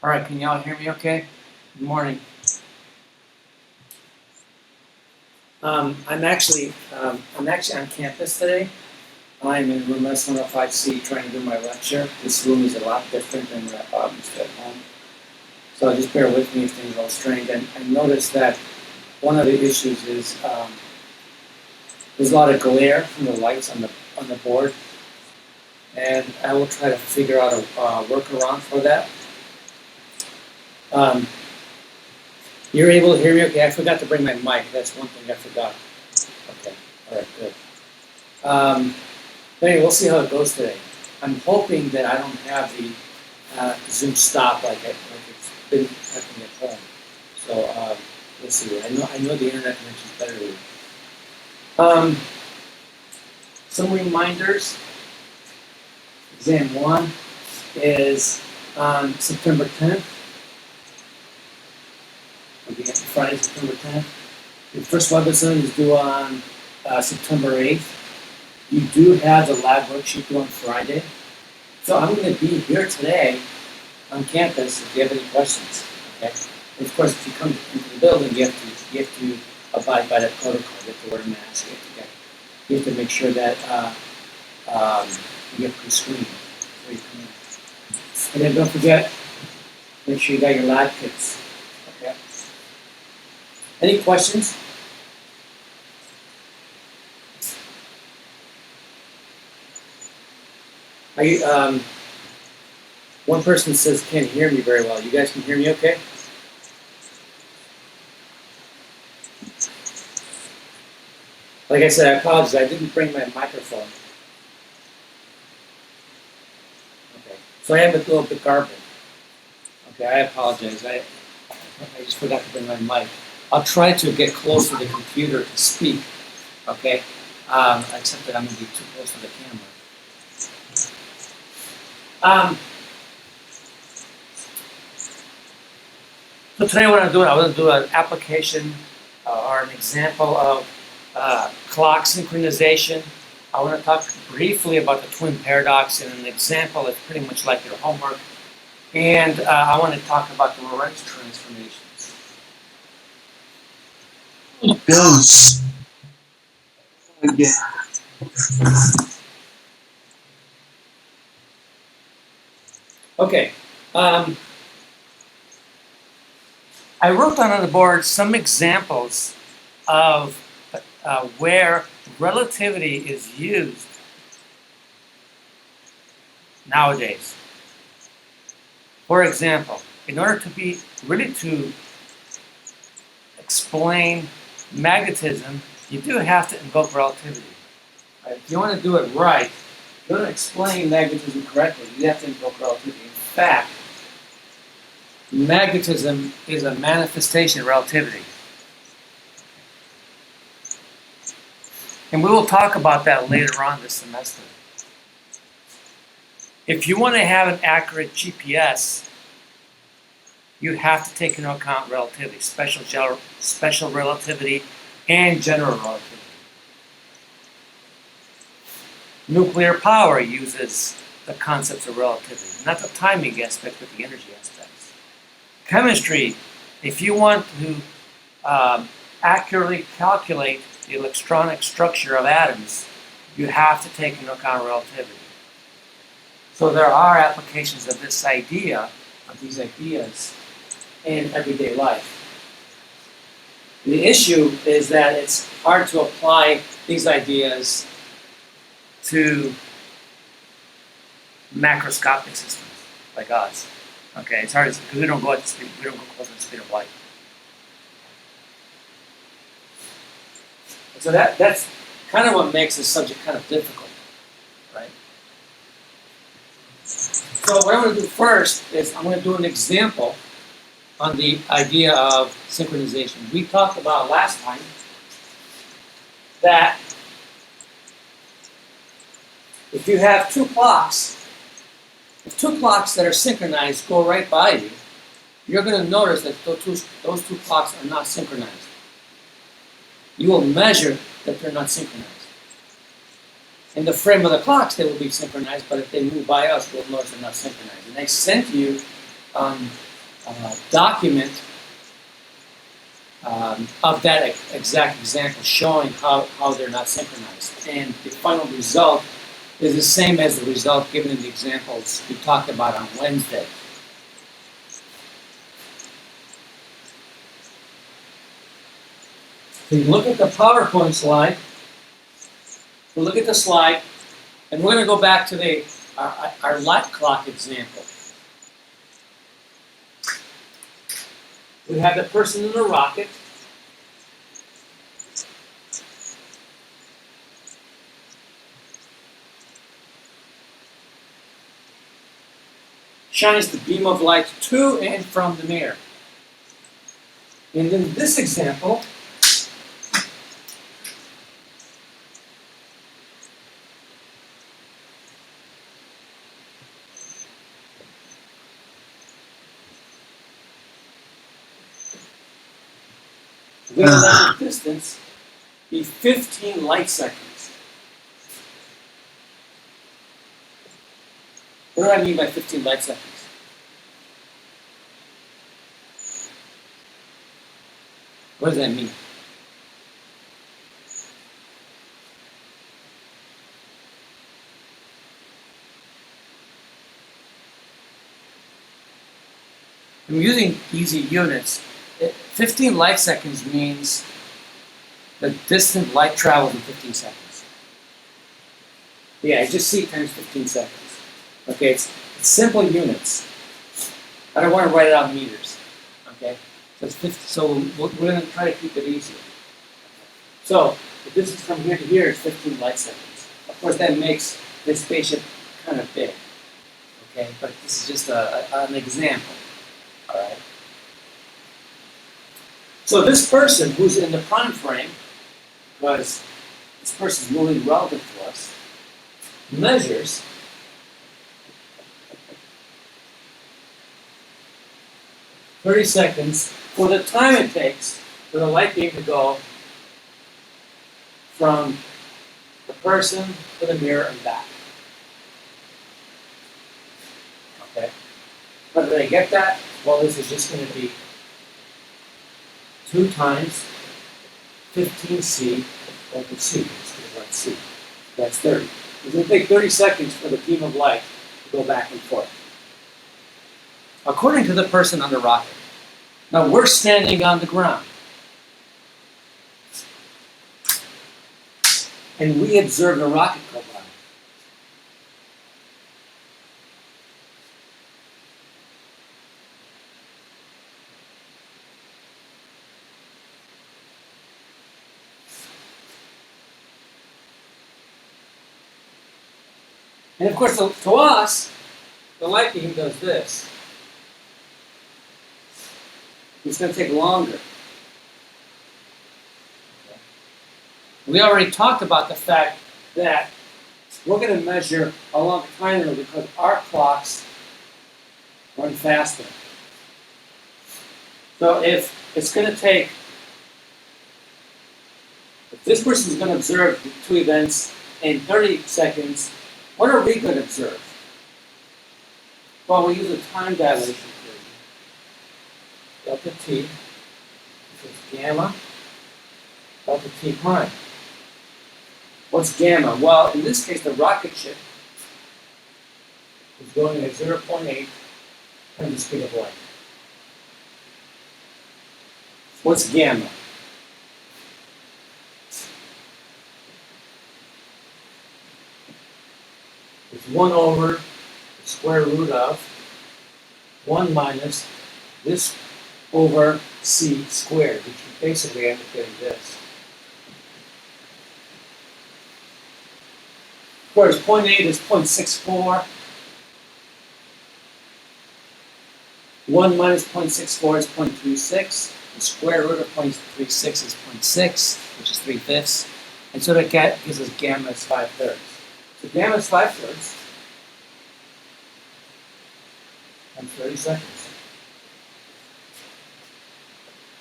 All right, can y'all hear me okay? Good morning. I'm actually on campus today. I'm in room S105C trying to do my lecture. This room is a lot different than what I used to at home. So just bear with me if things are strange. And I noticed that one of the issues is there's a lot of glare from the lights on the board, and I will try to figure out a workaround for that. You're able to hear me okay? I forgot to bring my mic. That's one thing I forgot. Okay. All right, good. But anyway, we'll see how it goes today. I'm hoping that I don't have the Zoom stop like it's been happening at home. So we'll see. I know the internet connection is better with you. Some reminders. Exam 1 is on September 10th. It'll be on Friday, September 10th. The first webinar is due on September 8th. You do have the lab worksheet due on Friday. So I'm going to be here today on campus if you have any questions. Okay? And of course, if you come into the building, you have to abide by that protocol. You have to wear a mask. You have to make sure that you get pre-screened before you come in. And then don't forget, make sure you got your lab kits. Okay? Any questions? One person says can't hear me very well. You guys can hear me okay? Like I said, I apologize. I didn't bring my microphone. Okay. So I am a little bit garbled. Okay, I apologize. I just forgot to bring my mic. I'll try to get close to the computer to speak. Okay? Except that I'm going to be too close to the camera. So today what I'm doing, I want to do an application or an example of clock synchronization. I want to talk briefly about the twin paradox and an example that's pretty much like your homework. And I want to talk about the Lorentz transformations. Goes again. Okay. I wrote down on the board some examples of where relativity is used nowadays. For example, in order to explain magnetism, you do have to invoke relativity. Right? If you want to do it right, if you want to explain magnetism correctly, you have to invoke relativity. In fact, magnetism is a manifestation of relativity. And we will talk about that later on this semester. If you want to have an accurate GPS, you have to take into account relativity, special relativity, and general relativity. Nuclear power uses the concepts of relativity, not the timing aspect, but the energy aspects. Chemistry, if you want to accurately calculate the electronic structure of atoms, you have to take into account relativity. So there are applications of these ideas, in everyday life. The issue is that it's hard to apply these ideas to macroscopic systems like us. Okay, it's hard because we don't go close to the speed of light. So that's kind of what makes this subject kind of difficult, right? So what I'm going to do first is I'm going to do an example on the idea of synchronization. We talked about last time that if you have two clocks that are synchronized go right by you, you're going to notice that those two clocks are not synchronized. You will measure that they're not synchronized. In the frame of the clocks, they will be synchronized, but if they move by us, we'll notice they're not synchronized. And I sent you document of that exact example showing how they're not synchronized. And the final result is the same as the result given in the examples we talked about on Wednesday. So you look at the PowerPoint slide, we'll look at the slide, and we're going to go back to our light clock example. We have the person in the rocket. Shines the beam of light to and from the mirror. And in this example, we're going to let the distance be 15 light seconds. What do I mean by 15 light seconds? What does that mean? I'm using easy units. 15 light seconds means the distant light travels in 15 seconds. Yeah, just see times 15 seconds. Okay, it's simple units. I don't want to write it out in meters. Okay, so it's 50, so we're going to try to keep it easy. So the distance from here to here is 15 light seconds. Of course, that makes this spaceship kind of big. Okay, but this is just an example. All right. So this person who's in the prime frame, because this person is really relevant to us, measures (30 seconds) for the time it takes for the light beam to go from the person to the mirror and back. Okay. How did I get that? Well, this is just going to be 2 times 15c over c. Let's see. That's 30. It's going to take 30 seconds for the beam of light to go back and forth. According to the person on the rocket. Now we're standing on the ground. And we observe the rocket go by. And of course, to us, the light beam does this. It's going to take longer. We already talked about the fact that we're going to measure along the time interval because our clocks run faster. So if it's going to take, if this person is going to observe the 2 events in 30 seconds, what are we going to observe? Well, we use a time dilation theory. Delta t equals gamma delta t prime. What's gamma? Well, in this case, the rocket ship is going at 0.8 times the speed of light. What's gamma? It's 1 over the square root of 1 minus this over c squared, which you basically end up getting this. Of course, 0.8 is 0.64. 1 minus 0.64 is 0.36. The square root of 0.36 is 0.6, which is 3/5. And so that gives us gamma is 5/3. So gamma is 5/3 times 30 seconds.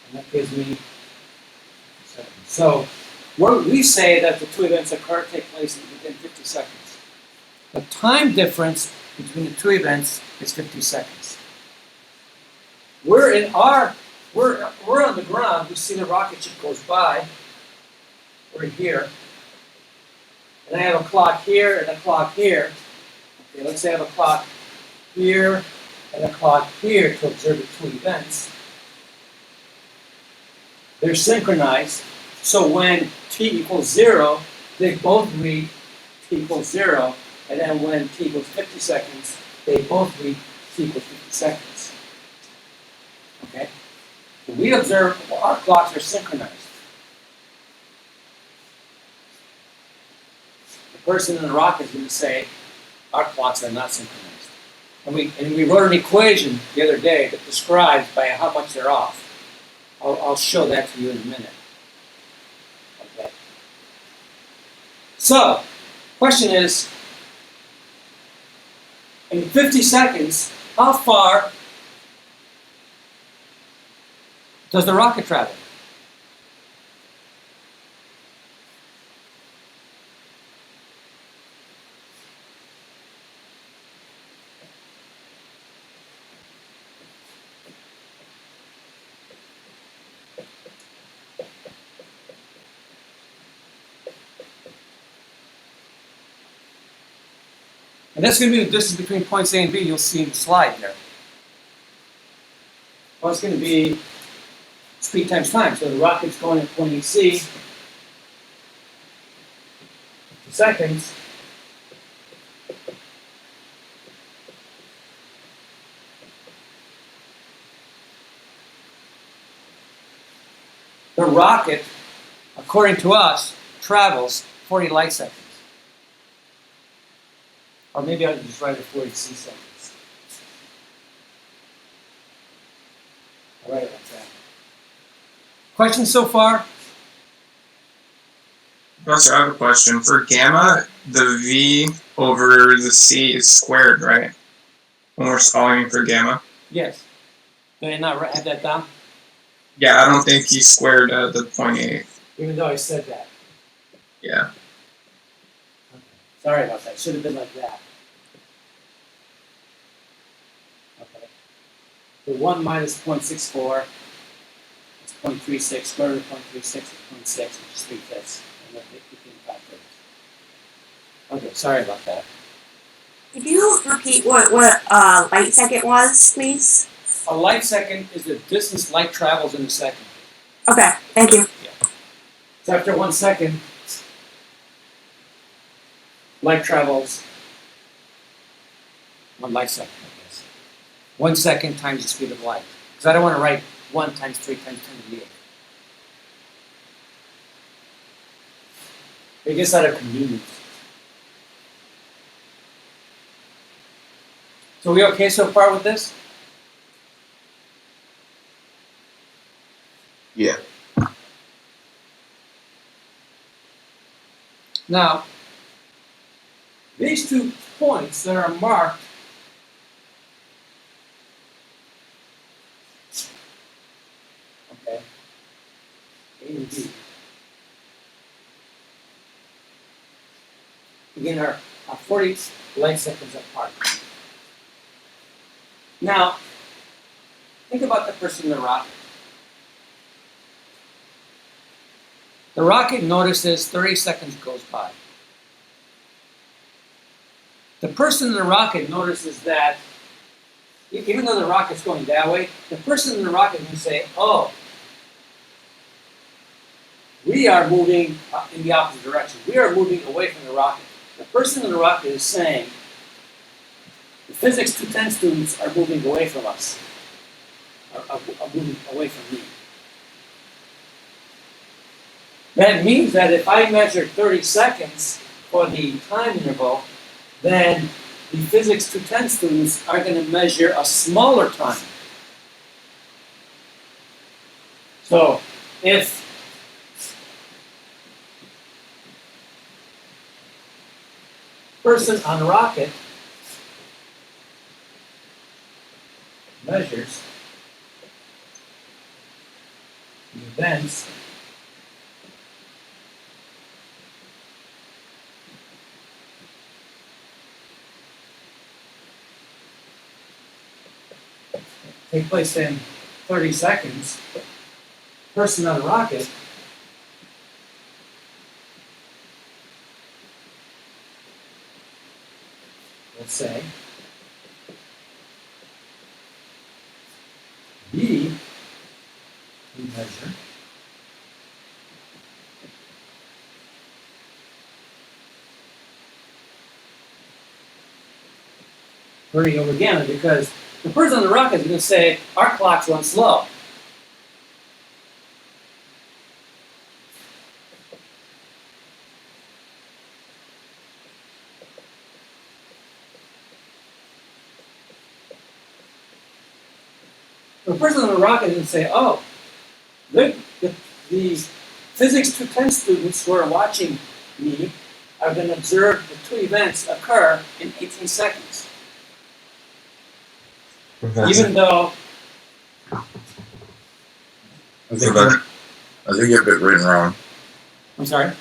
And that gives me seconds. So we say that the 2 events take place within 50 seconds. The time difference between the 2 events is 50 seconds. we're on the ground. We see the rocket ship goes by. We're here, and I have a clock here and a clock here. Okay, let's say I have a clock here and a clock here to observe the two events. They're synchronized, so when t equals 0, they both read t equals 0, and then when t equals 50 seconds, they both read t equals 50 seconds. Okay? So we observe our clocks are synchronized. The person in the rocket is going to say, our clocks are not synchronized. And we wrote an equation the other day that describes by how much they're off. I'll show that to you in a minute. Okay. So, question is, in 50 seconds, how far does the rocket travel? And that's going to be the distance between points A and B. You'll see in the slide there. Well, it's going to be speed times time. So the rocket's going at point AC, 2 seconds. The rocket, according to us, travels 40 light seconds. Or maybe I could just write it 40 C seconds. I'll write it like that. Questions so far? Professor, I have a question. For gamma, the V over the C is squared, right? When we're solving for gamma? Yes. Did I not have that down? Yeah, I don't think he squared the 0.8. Even though I said that. Yeah. Okay. Sorry about that. Should have been like that. Okay. The 1 minus 0.64 is 0.36. Square root of 0.36 is 0.6, which is 3/5. And then it became 5/3. Okay, sorry about that. Could you repeat what light second was, please? A light second is the distance light travels in a second. Okay, thank you. So after 1 second, light travels 1 light second, I guess. 1 second times the speed of light. Because I don't want to write 1 times 3 times 10 to the 8. I guess out of convenience. So we okay so far with this? Yeah. Now, these 2 points that are marked okay, A and B, again are 40 light seconds apart. Now, think about the person in the rocket. The rocket notices 30 seconds goes by. The person in the rocket notices that, even though the rocket's going that way, the person in the rocket can say, oh, we are moving in the opposite direction. We are moving away from the rocket. The person in the rocket is saying, the physics 210 students are moving away from us, are moving away from me. That means that if I measure 30 seconds for the time interval, then the physics 210 students are going to measure a smaller time. So if person on rocket measures the events take place in 30 seconds. Person on the rocket let's say B, we measure hurry over again because the person on the rocket is going to say our clocks run slow. The person on the rocket is going to say, oh, the Physics 210 students who are watching me are going to observe the two events occur in 18 seconds. Even though, I think you have it written wrong. I'm sorry? I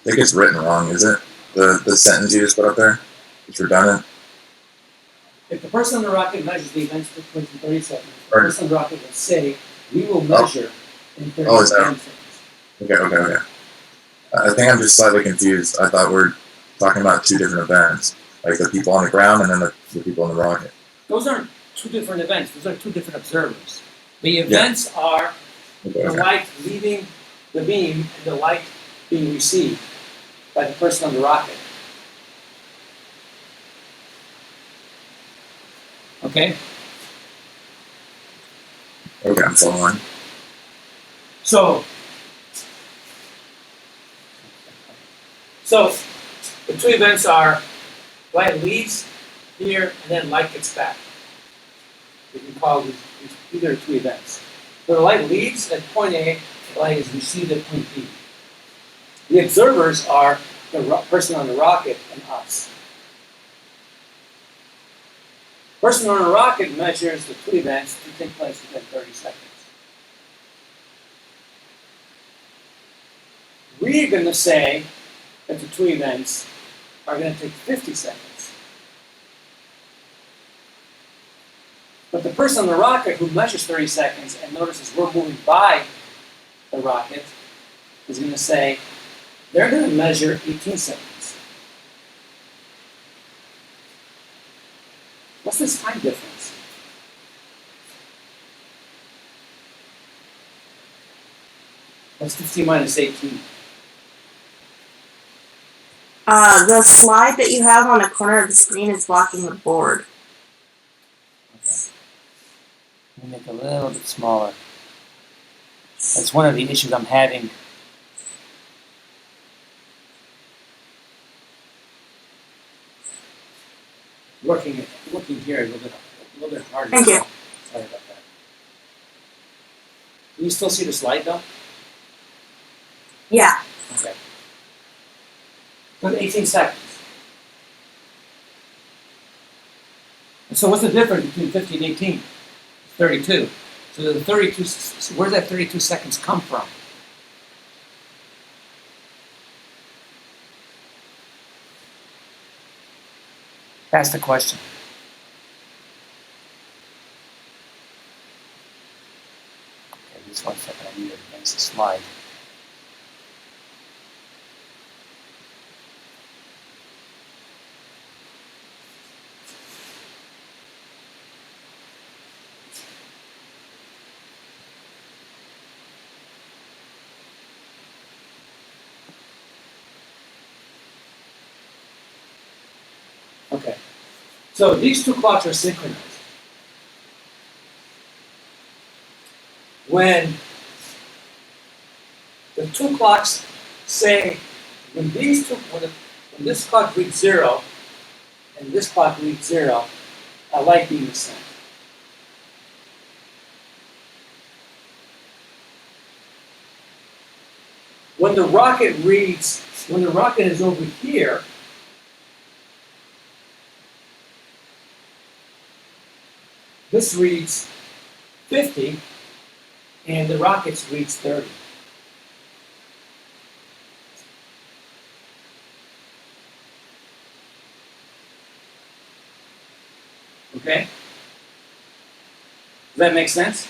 think it's written wrong, is it? The sentence you just put up there? It's redundant. If the person on the rocket measures the events took place in 30 seconds, the Right. person on the rocket will say, we will measure in 30 Oh, is that- seconds. Okay. I think I'm just slightly confused. I thought we're talking about two different events. Like the people on the ground and then the people on the rocket. Those aren't two different events. Those are two different observers. The events are Okay. the light leaving the beam and the light being received by the person on the rocket. Okay? Okay, I'm following. So the two events are light leaves here and then light gets back. We can call these either two events. So the light leaves at point A, the light is received at point B. The observers are the person on the rocket and us. The person on the rocket measures the two events to take place within 30 seconds. We're going to say that the two events are going to take 50 seconds. But the person on the rocket who measures 30 seconds and notices we're moving by the rocket is going to say they're going to measure 18 seconds. What's this time difference? What's 15 minus 18? The slide that you have on the corner of the screen is blocking the board. Okay. Let me make it a little bit smaller. That's one of the issues I'm having. Working here a little bit harder. Thank you. Sorry about that. Do you still see the slide though? Yeah. Okay. So 18 seconds. And so what's the difference between 50 and 18? 32. So the 32. So where does that 32 seconds come from? That's the question. Okay, just 1 second. I need to advance the slide. Okay. So these two clocks are synchronized. When the two clocks say, when this clock reads 0 and this clock reads 0, a light beam is sent. When the rocket is over here, this reads 50 and the rockets reads 30. Okay? that make sense?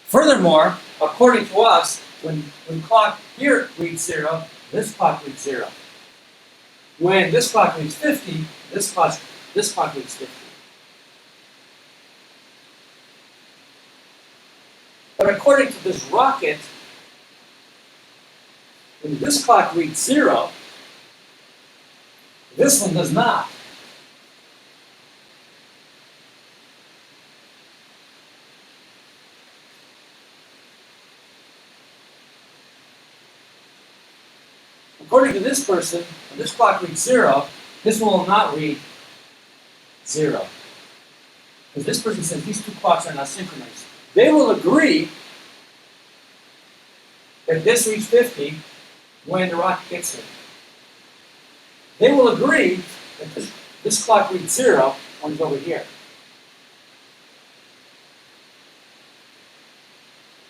Furthermore, according to us, when clock here reads 0, this clock reads 0. When this clock reads 50, this clock reads 50. But according to this rocket, when this clock reads 0, this one does not. According to this person, when this clock reads 0, this one will not read 0. Because this person says these two clocks are not synchronized. They will agree that this reads 50 when the rocket gets here. They will agree that this clock reads 0 when it's over here.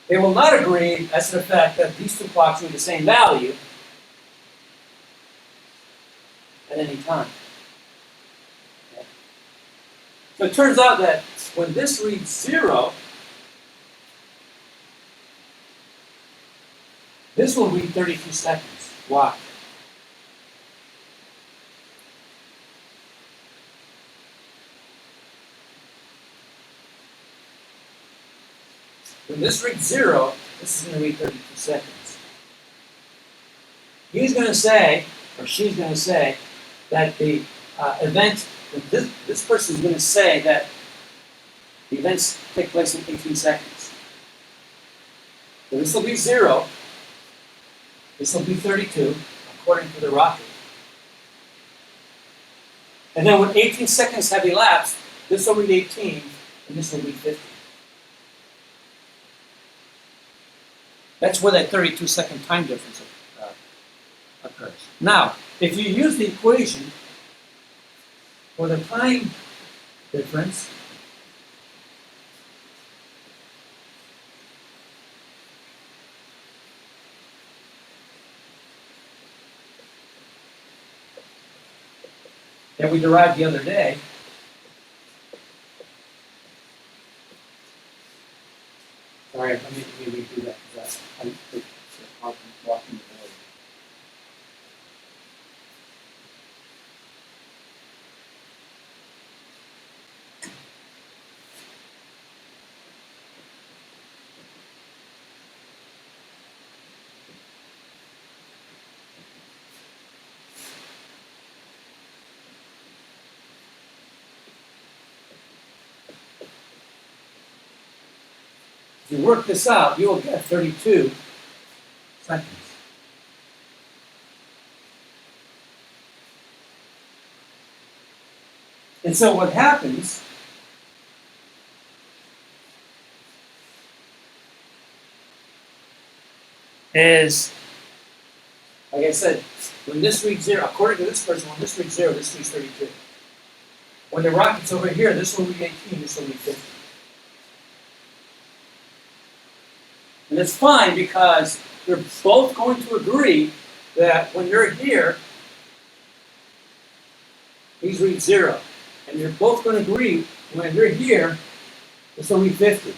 They will not agree as to the fact that these two clocks read the same value at any time. Okay. So it turns out that when this reads 0, this will read 32 seconds. Why? When this reads 0, this is going to read 32 seconds. He's going to say, or she's going to say, that the event, this person is going to say that the events take place in 18 seconds. So this will be 0. This will be 32, according to the rocket. And then when 18 seconds have elapsed, this will read 18, and this will read 50. That's where that 32-second time difference occurs. Now, if you use the equation for the time difference, that we derived the other day, sorry, let me redo that because I think I'm walking the board. If you work this out, you will get 32 seconds. And so what happens is, like I said, when this reads 0, according to this person, when this reads 0, this reads 32. When the rocket's over here, this will read 18, this will read 50. And it's fine because you're both going to agree that when you're here, these read 0. And you're both going to agree when you're here, this will read 50.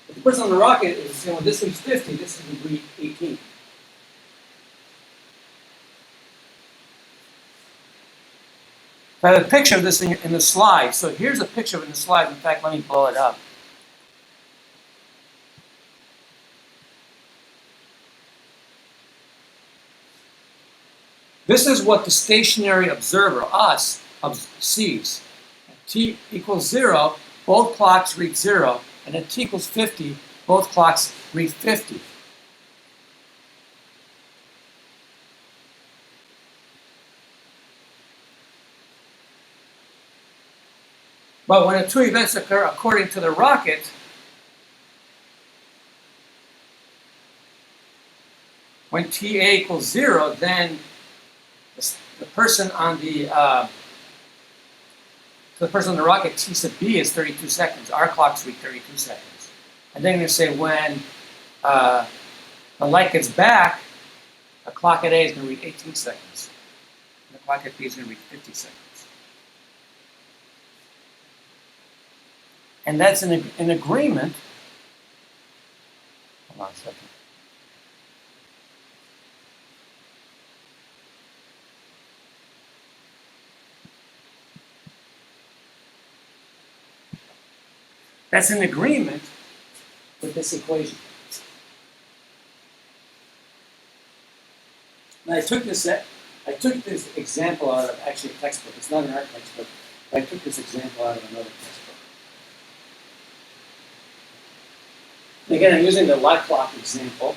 If the person on the rocket is saying, well, this reads 50, this will read 18. I have a picture of this in the slide. So here's a picture of it in the slide. In fact, let me blow it up. This is what the stationary observer, us, sees. At t equals 0, both clocks read 0. And at t equals 50, both clocks read 50. But when the two events occur according to the rocket, when TA equals 0, then the person on the rocket, T sub B is 32 seconds. Our clocks read 32 seconds. And then you say when the light gets back, the clock at A is going to read 18 seconds. And the clock at B is going to reach 50 seconds. And that's an agreement. Hold on a second. That's an agreement with this equation. Now I took this example out of actually a textbook. It's not in our textbook, but I took this example out of another textbook. And again, I'm using the light clock example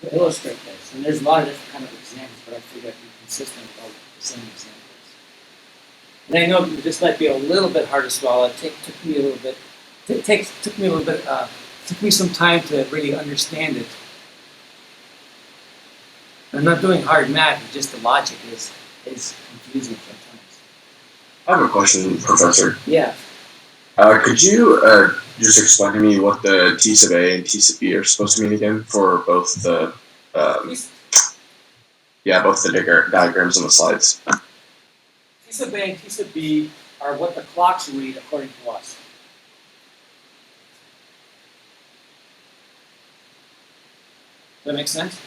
to illustrate this. And there's a lot of different kind of examples, but I figured I'd be consistent with all the same examples. And I know this might be a little bit hard to swallow. It took me a little bit. Took me some time to really understand it. I'm not doing hard math. It's just the logic is confusing sometimes. I have a question, Professor. Yeah. Could you just explain to me what the T sub A and T sub B are supposed to mean again for both the both the diagrams on the slides? T sub A and T sub B are what the clocks read according to us. Does that make sense?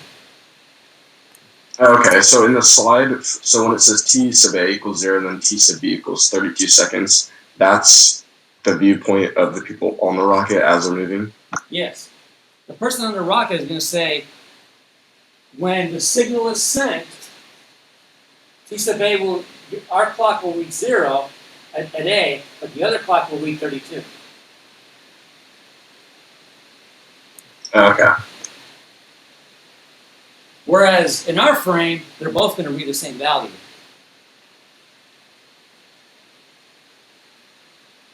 Okay, so in the slide, so when it says T sub A equals 0 and then T sub B equals 32 seconds, that's the viewpoint of the people on the rocket as they're moving? Yes. The person on the rocket is going to say, when the signal is sent, T sub A our clock will read 0 at A, but the other clock will read 32. Okay. Whereas in our frame, they're both going to read the same value. Is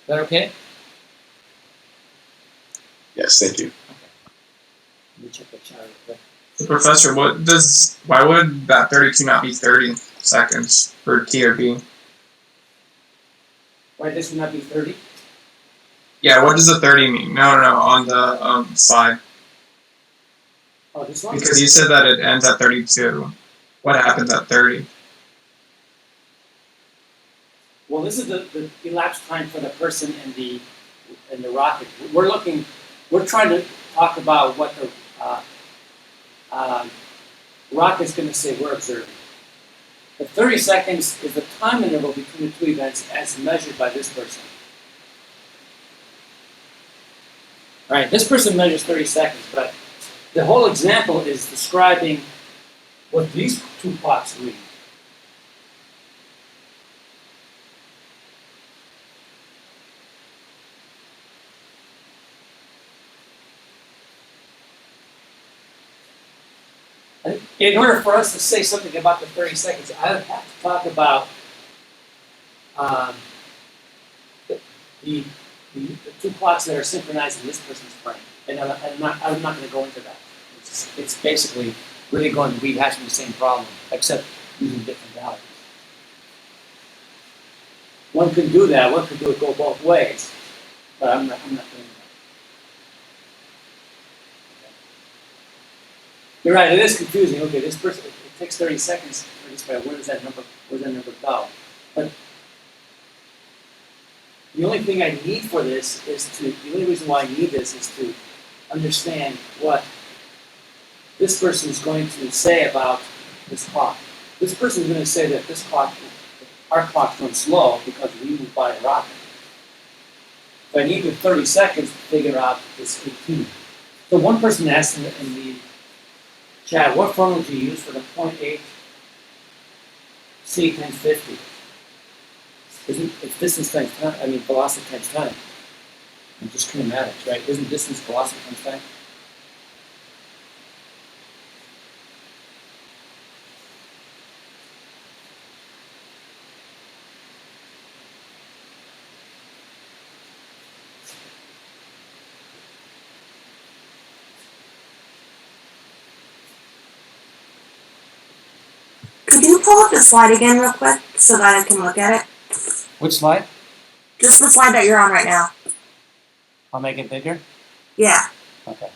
that okay? Yes, thank you. Okay. Let me check the chart real quick. So Professor, why would that 32 not be 30 seconds for T or B? Why this would not be 30? Yeah, what does the 30 mean? No, on the slide. Oh, this one? Because you said that it ends at 32. What happens at 30? Well, this is the elapsed time for the person in the rocket. We're trying to talk about what the rocket's going to say we're observing. The 30 seconds is the time interval between the two events as measured by this person. All right, this person measures 30 seconds, but the whole example is describing what these two clocks read. In order for us to say something about the 30 seconds, I would have to talk about the two clocks that are synchronized in this person's frame. And I'm not going to go into that. It's basically really going to be rehashing the same problem, except using different values. One could do that. One could do it go both ways, but I'm not doing that. You're right. It is confusing. Okay, this person it takes 30 seconds for this guy. Where does that number go? But the only thing I need for this the only reason why I need this is to understand what this person is going to say about this clock. This person is going to say that our clock runs slow because we move by a rocket. So I need the 30 seconds to figure out this 18. So one person asked in the chat, what formula do you use for the 0.8 c times 50? It's distance times time, velocity times time. And just kinematics, right? Isn't distance velocity times time? Could you pull up the slide again real quick so that I can look at it? Which slide? Just the slide that you're on right now. I'll make it bigger? Yeah. Okay.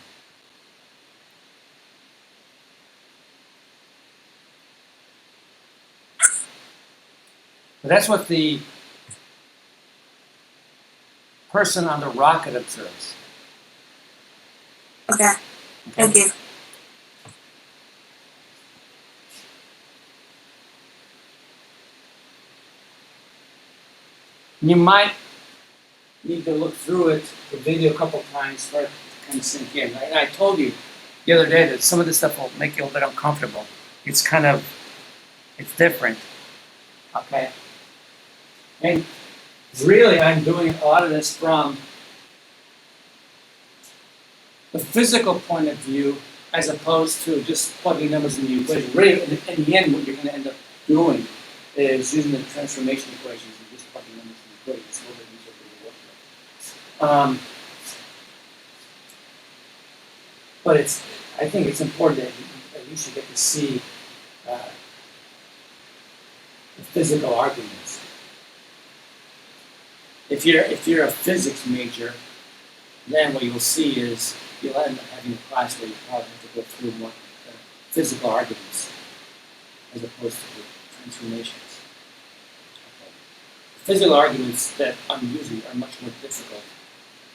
But that's what the person on the rocket observes. Okay. Thank you. You might need to look through it, the video a couple times for it to kind of sink in. And I told you the other day that some of this stuff will make you a little bit uncomfortable. It's different. Okay? And really, I'm doing a lot of this from the physical point of view as opposed to just plugging numbers in the equation. Really, in the end, what you're going to end up doing is using the transformation equations and just plugging numbers in the equation. It's a little bit easier to work with. But I think it's important that you should get to see the physical arguments. If you're a physics major, then what you'll see is you'll end up having a class where you probably have to go through more physical arguments as opposed to the transformations. Okay. The physical arguments that I'm using are much more difficult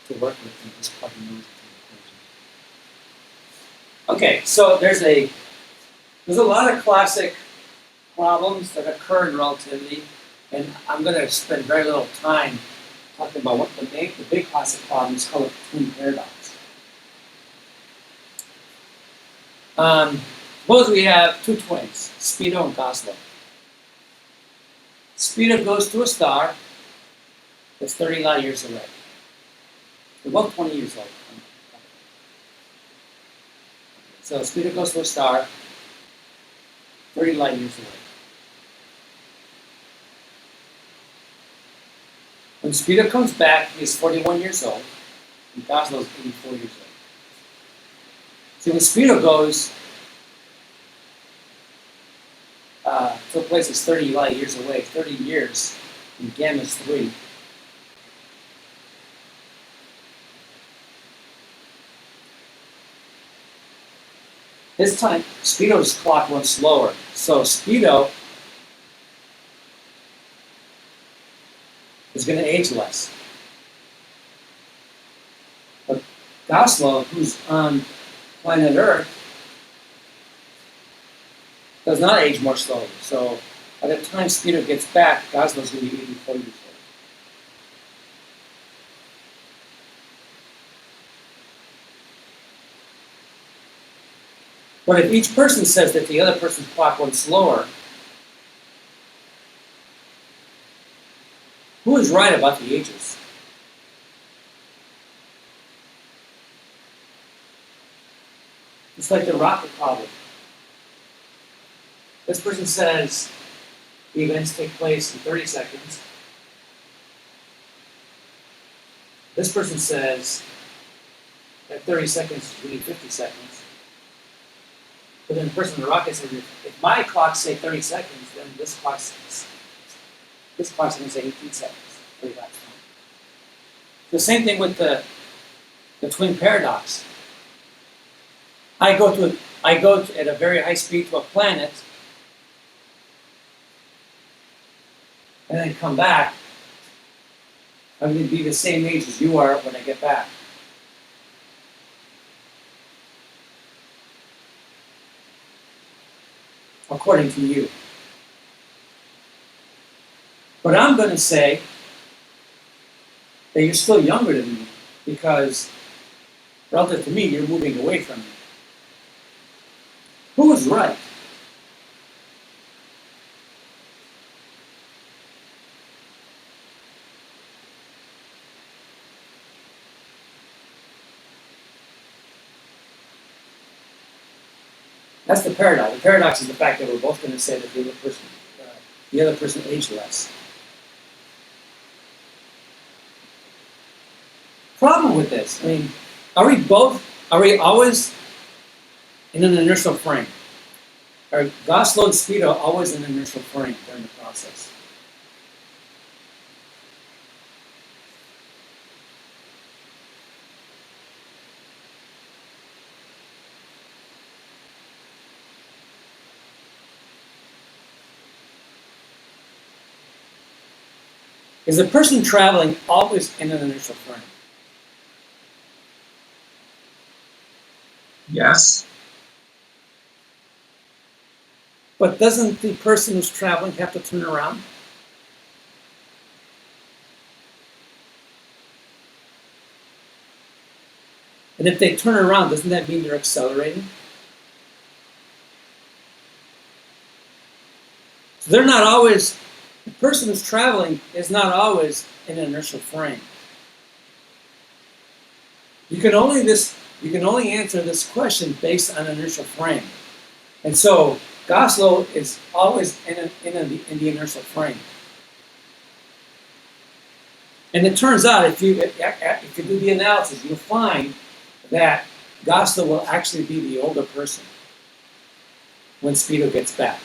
to work with than just plugging those into the equation. Okay, so there's a lot of classic problems that occur in relativity, and I'm going to spend very little time talking about what the big classic problem is called the twin paradox. Suppose we have two twins, Speedo and Goslow. Speedo goes to a star that's 30 light years away. They're both 20 years old. So Speedo goes to a star 30 light years away. When Speedo comes back, he's 41 years old, and Goslow's 84 years old. See, when Speedo goes to a place that's 30 light years away, 30 years, and gamma is 3. This time, Speedo's clock runs slower, so Speedo is going to age less. But Goslow, who's on planet Earth, does not age more slowly. So by the time Speedo gets back, Goslow's going to be 84 years old. But if each person says that the other person's clock runs slower, who is right about the ages? It's like the rocket problem. This person says the events take place in 30 seconds. This person says that 30 seconds is really 50 seconds. But then the person in the rocket says, if my clock say 30 seconds, then this clock's going to say 18 seconds. The same thing with the twin paradox. I go at a very high speed to a planet, and then come back. I'm going to be the same age as you are when I get back. According to you. But I'm going to say that you're still younger than me because relative to me, you're moving away from me. Who is right? That's the paradox. The paradox is the fact that we're both going to say that the other person aged less. Problem with this, I mean, are we always in an inertial frame? Are Goslow and Speedo always in an inertial frame during the process? Is the person traveling always in an inertial frame? Yes. But doesn't the person who's traveling have to turn around? And if they turn around, doesn't that mean they're accelerating? So they're not always, the person who's traveling is not always in an inertial frame. You can only answer this question based on an inertial frame. And so Goslow is always in the inertial frame. And it turns out, if you do the analysis, you'll find that Goslow will actually be the older person when Speedo gets back.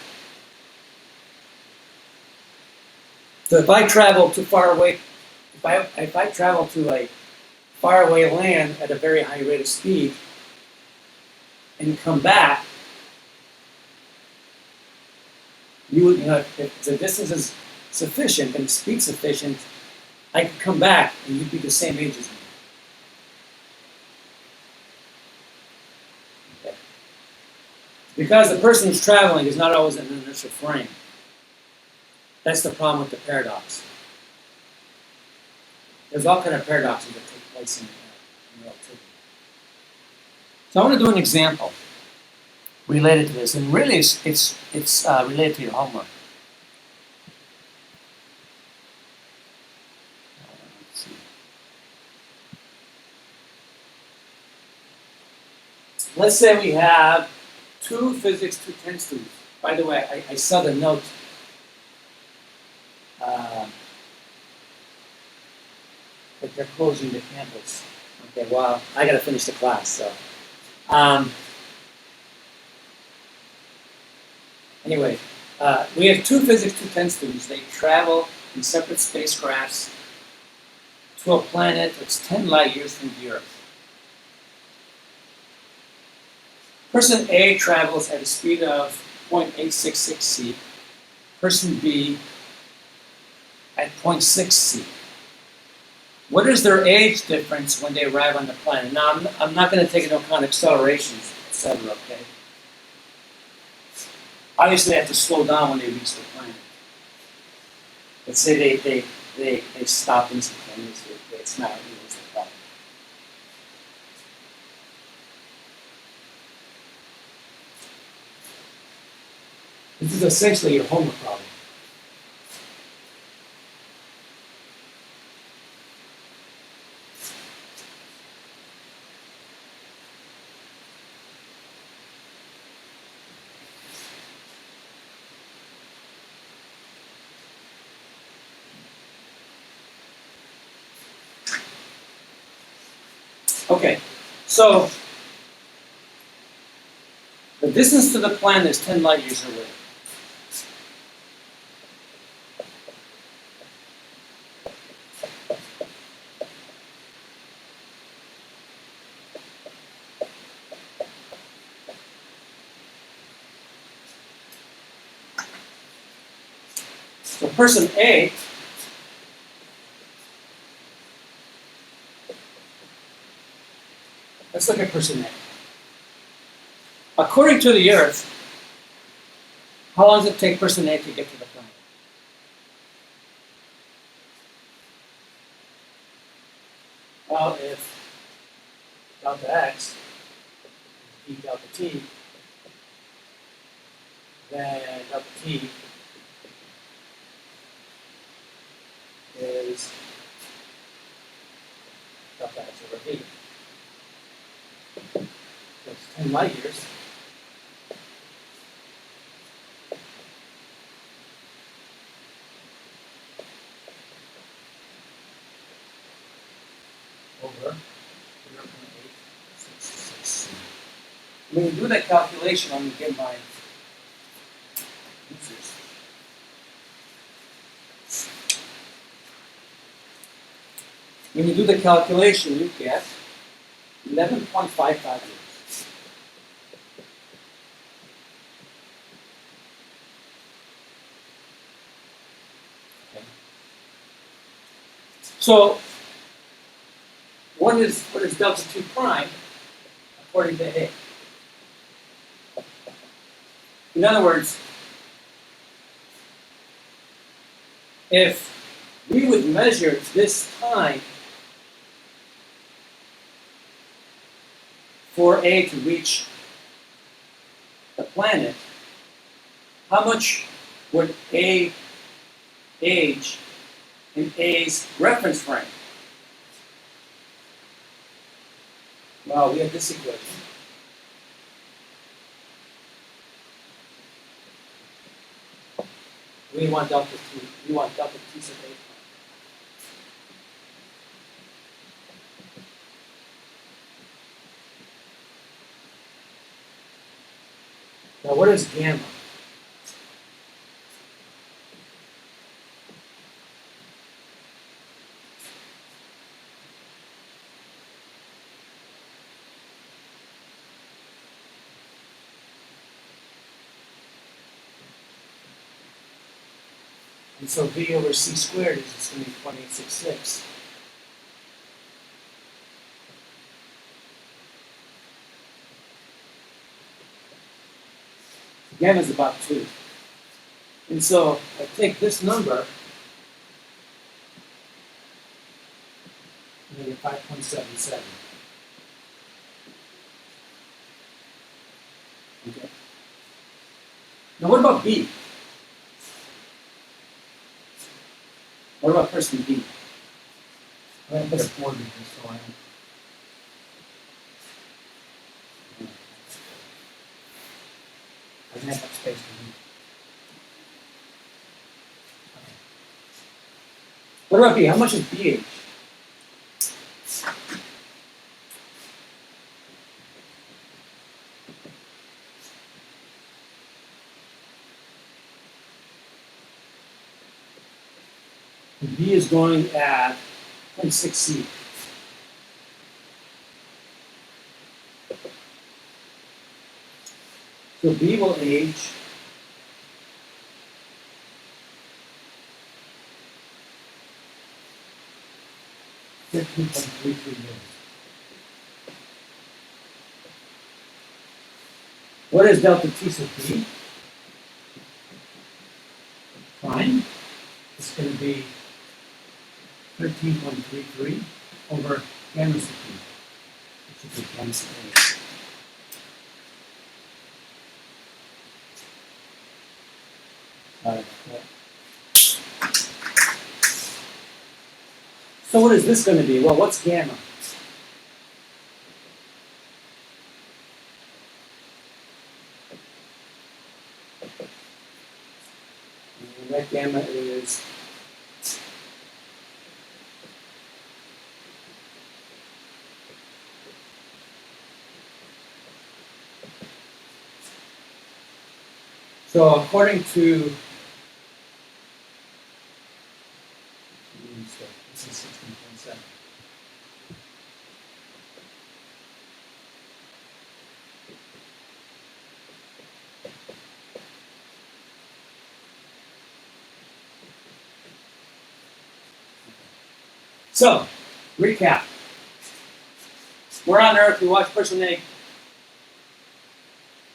So if I travel too far away, if I travel to a faraway land at a very high rate of speed and come back, if the distance is sufficient and the speed sufficient, I could come back and you'd be the same age as me. Okay. Because the person who's traveling is not always in an inertial frame. That's the problem with the paradox. There's all kinds of paradoxes that take place in relativity. So I want to do an example related to this, and really it's related to your homework. Let's see. Let's say we have two physics 210 students. By the way, I saw the note. That they're closing the campus. Okay, well, I got to finish the class, so. Anyway, we have two physics 210 students. They travel in separate spacecrafts to a planet that's 10 light years from the Earth. Person A travels at a speed of 0.866 c. Person B at 0.6 c. What is their age difference when they arrive on the planet? Now, I'm not going to take into account accelerations, etc., okay? Obviously, they have to slow down when they reach the planet. Let's say they stop instantaneously. It's not a realistic problem. This is essentially your homework problem. Okay, so the distance to the planet is 10 light years away. So person A let's look at person A. According to the Earth, how long does it take person A to get to the planet? Well, if delta x is d delta t, then delta t is delta x over d. That's 10 light years. Over 0.866. When you do that calculation, I'm going to get my answers. When you do the calculation, you get 11.55 years. Okay. So what is delta 2 prime according to A? In other words, if we would measure this time for A to reach the planet, how much would A age in A's reference frame? Well, we have this equation. We want delta T sub A prime. Now, what is gamma? And so V over C squared is just going to be 0.866. Gamma is about 2. And so I take this number, and I get 5.77. Okay. Now what about B? What about person B? I'm going to put a 4 here so I don't. I have enough space for B. Okay. What about B? How much is B age? B is going at 0.6 C. So B will age $15.33 years. What is delta T sub B? Prime. It's going to be 13.33 over gamma sub B, which is gamma sub A. So what is this going to be? Well, what's gamma? And that gamma is so according to this is 16.7. So, recap. We're on Earth, we watch person A.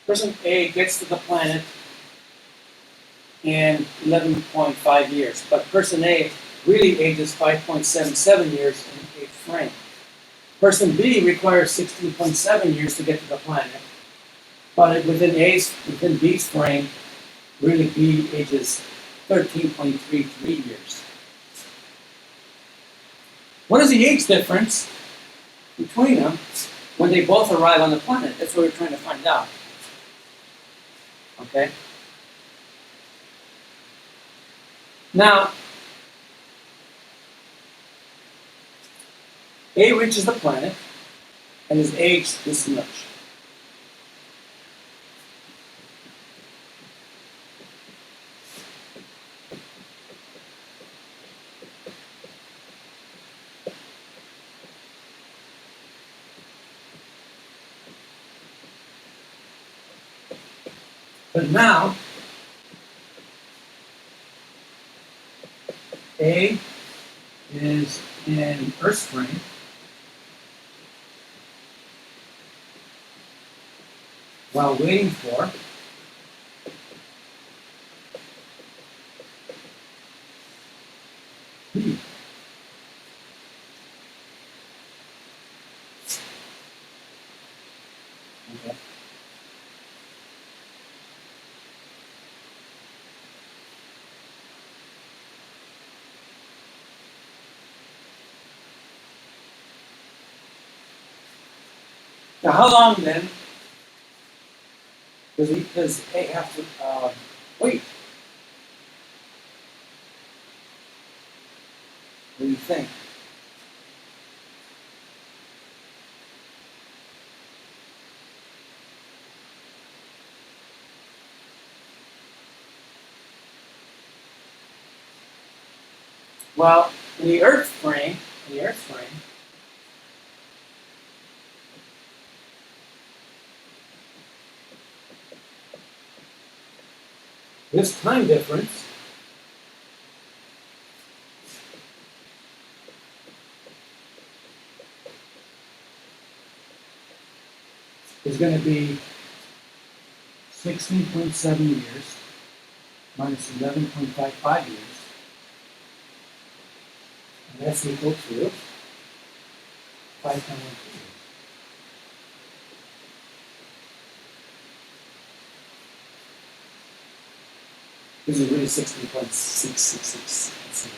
Person A gets to the planet in 11.5 years, but person A really ages 5.77 years in a frame. Person B requires 16.7 years to get to the planet, but within B's frame, really B ages 13.33 years. What is the age difference between them when they both arrive on the planet? That's what we're trying to find out. Okay? Now, A reaches the planet and is aged this much. But now, A is an earth frame while waiting for B. Okay. Now, how long then does A have to wait? What do you think? Well, in the earth frame, this time difference is going to be 16.7 years minus 11.55 years. And that's equal to 5.12 years. This is really 16.666.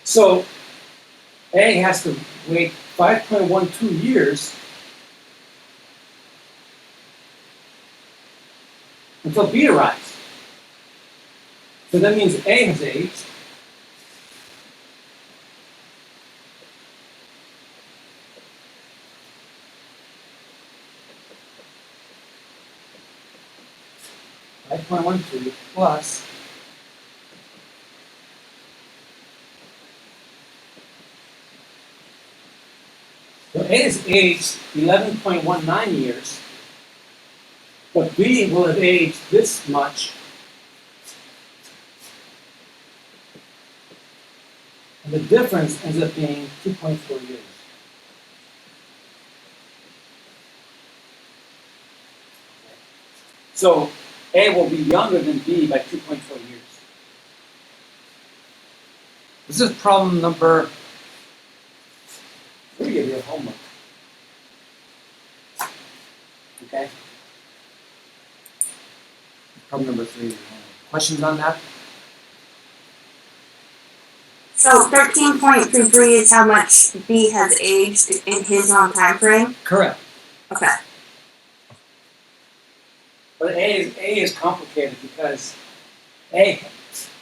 So A has to wait 5.12 years until B arrives. So that means A has aged. .12 plus so A has aged 11.19 years, but B will have aged this much, and the difference ends up being 2.4 years. So A will be younger than B by 2.4 years. This is problem number 3 of your homework. Okay? Problem number 3 of your homework. Questions on that? So 13.33 is how much B has aged in his own time frame? Correct. Okay. But A is complicated because A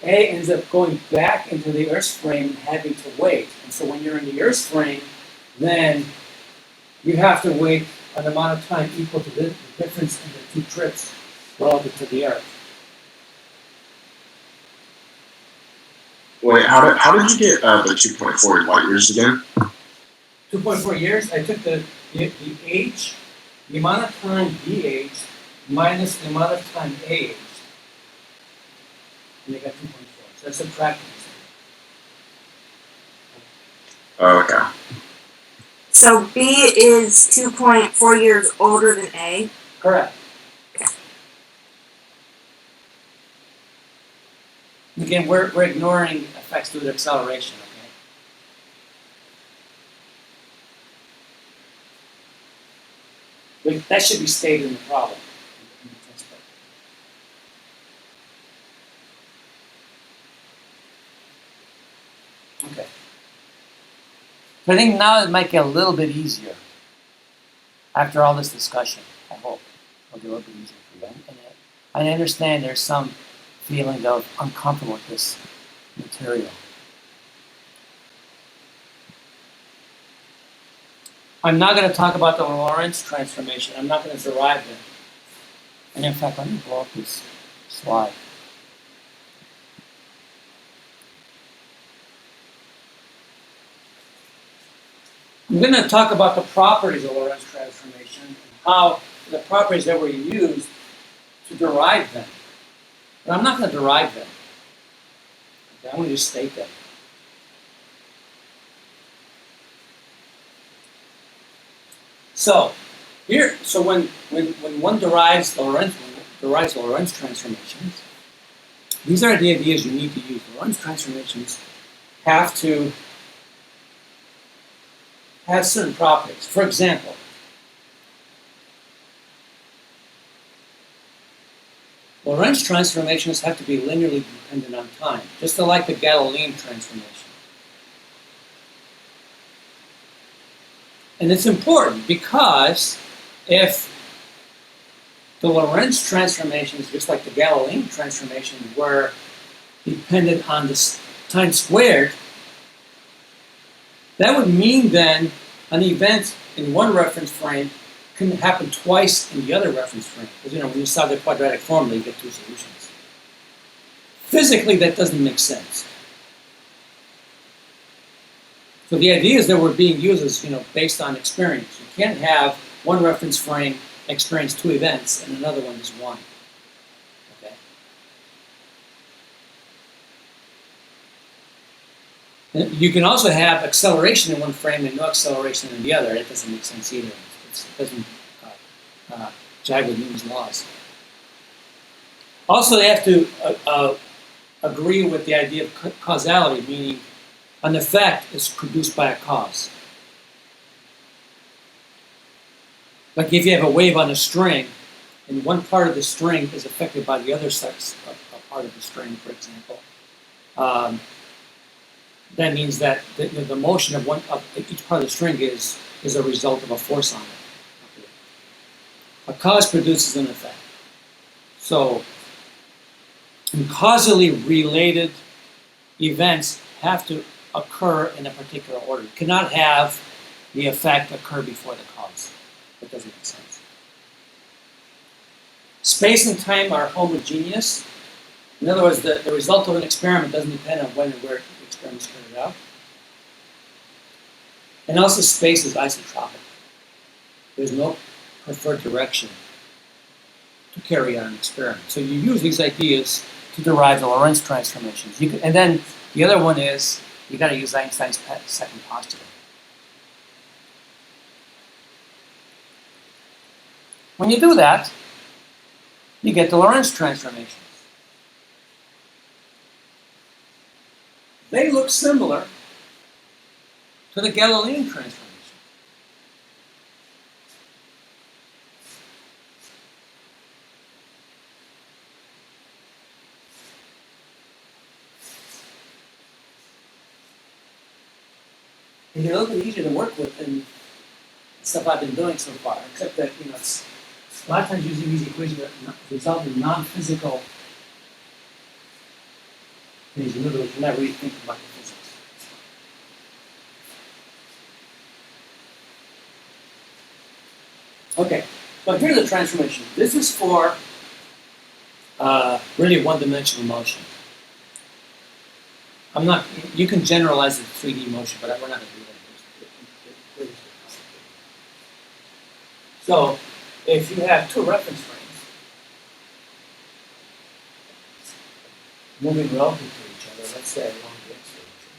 ends up going back into the Earth's frame and having to wait. And so when you're in the Earth's frame, then you have to wait an amount of time equal to the difference in the two trips relative to the Earth. Wait, how did you get the 2.4 light years again? 2.4 years, I took the age, the amount of time B aged, minus the amount of time A aged. And I got 2.4. So that's subtracting. Oh, okay. So B is 2.4 years older than A? Correct. Again, we're ignoring effects due to acceleration, okay? That should be stated in the problem. In the textbook. Okay. So I think now it might get a little bit easier after all this discussion. I hope it'll get a little bit easier for you. And I understand there's some feeling of uncomfortable with this material. I'm not going to talk about the Lorentz transformation. I'm not going to derive them. And in fact, let me blow up this slide. I'm going to talk about the properties of Lorentz transformation and how the properties that were used to derive them. But I'm not going to derive them. Okay, I'm going to just state that. So here, so when one derives Lorentz transformations, these are the ideas you need to use. Lorentz transformations have to have certain properties. For example, Lorentz transformations have to be linearly dependent on time, just like the Galilean transformation. And it's important because if the Lorentz transformations, just like the Galilean transformation, were dependent on the time squared, that would mean then an event in one reference frame can happen twice in the other reference frame. Because when you solve the quadratic formula, you get two solutions. Physically, that doesn't make sense. So the ideas that were being used is, based on experience. You can't have one reference frame experience two events and another one is one. Okay. And you can also have acceleration in one frame and no acceleration in the other. That doesn't make sense either. It doesn't jive with Newton's laws. Also, they have to agree with the idea of causality, meaning an effect is produced by a cause. Like if you have a wave on a string, and one part of the string is affected by the other part of the string, for example, that means that the motion of each part of the string is a result of a force on it. Okay. A cause produces an effect. So, causally related events have to occur in a particular order. You cannot have the effect occur before the cause. That doesn't make sense. Space and time are homogeneous. In other words, the result of an experiment doesn't depend on when and where the experiment is carried out. And also space is isotropic. There's no preferred direction to carry out an experiment. So you use these ideas to derive the Lorentz transformations. And then the other one is, you got to use Einstein's second postulate. When you do that, you get the Lorentz transformations. They look similar to the Galilean transformation. And they're a little bit easier to work with than stuff I've been doing so far, except that, it's a lot of times using these equations that result in non-physical things. In other words, you're not really thinking about the physics. Okay, so here's the transformation. This is for really one-dimensional motion. You can generalize it to 3D motion, but we're not going to do that. So, if you have two reference frames moving relative to each other, let's say along the x direction.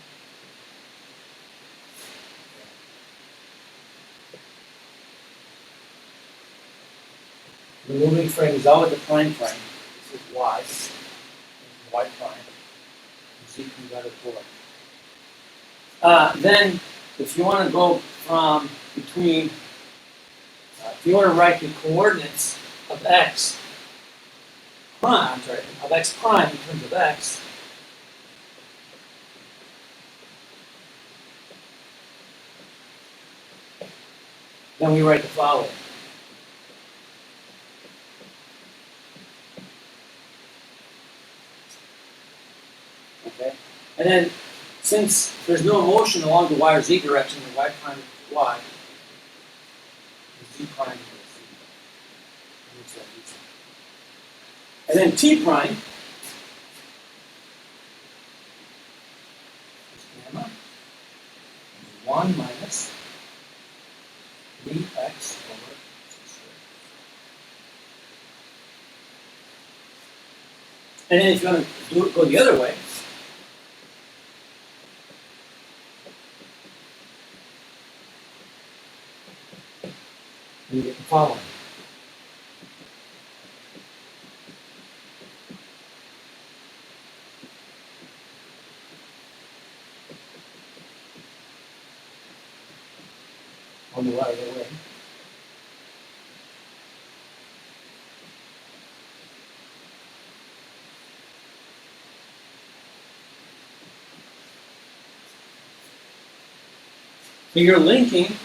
The moving frame is always the prime frame. This is y. This is y prime. Z comes out of 4. Then, if you want to go from between, if you want to write the coordinates of x prime, of x prime in terms of x, then we write the following. Okay, and then since there's no motion along the y or z direction, the y prime is y, the z prime is z. And then t prime is gamma is 1 minus dx over x squared. And then if you want to go the other way, you get the following. On the right away. So you're linking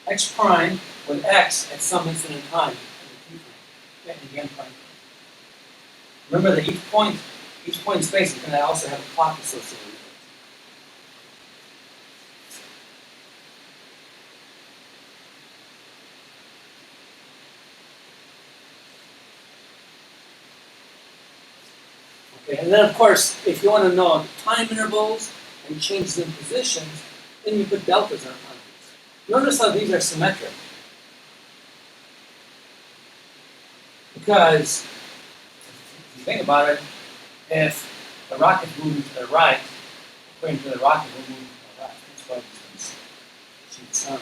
x prime with x at some instant in time. Again, prime. Remember that each point in space is going to also have a clock associated with it. Okay, and then of course, if you want to know time intervals and changes in positions, then you put deltas on these. Notice how these are symmetric. Because, if you think about it, if the rocket's moving to the right, according to the rocket, we're moving to the left. That's why it's see the sun.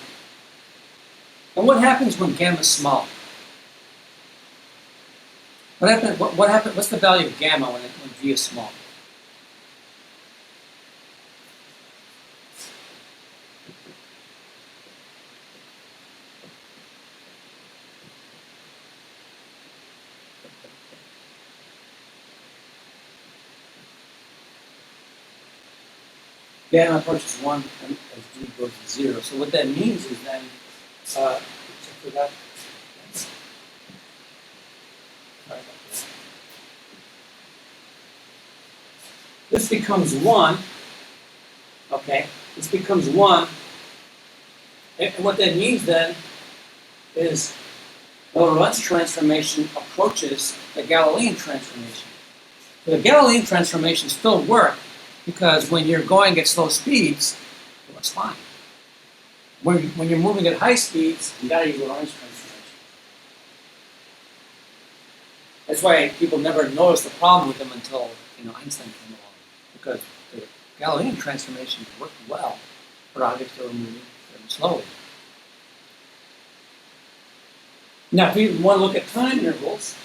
And what happens when gamma is small? What happens? What's the value of gamma when V is small? Gamma approaches 1 and as V goes to 0. So what that means is then, check for that. Sorry about that. This becomes 1, okay? This becomes 1, and what that means then is the Lorentz transformation approaches the Galilean transformation. So the Galilean transformations still work, because when you're going at slow speeds, it works fine. When you're moving at high speeds, you gotta use the Lorentz transformation. That's why people never noticed the problem with them until Einstein came along, because the Galilean transformation worked well for objects that were moving very slowly. Now, if we want to look at time intervals,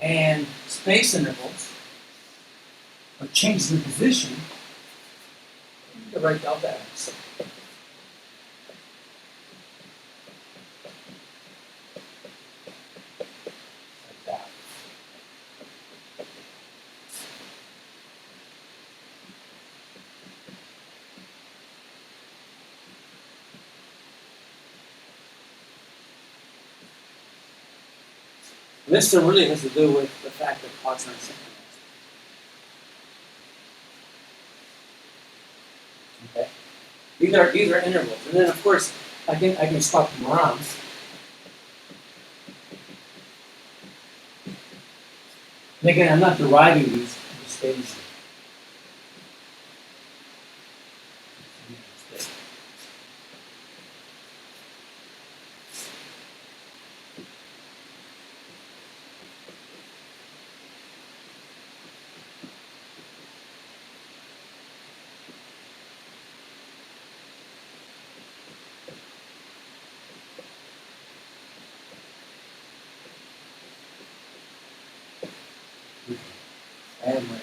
and space intervals, or changes in position, you can write delta x. Like that. This really has to do with the fact that clocks aren't synchronized. Okay, these are intervals, and then of course I can swap them around. And again, I'm not deriving these. I'm just stating them. I am right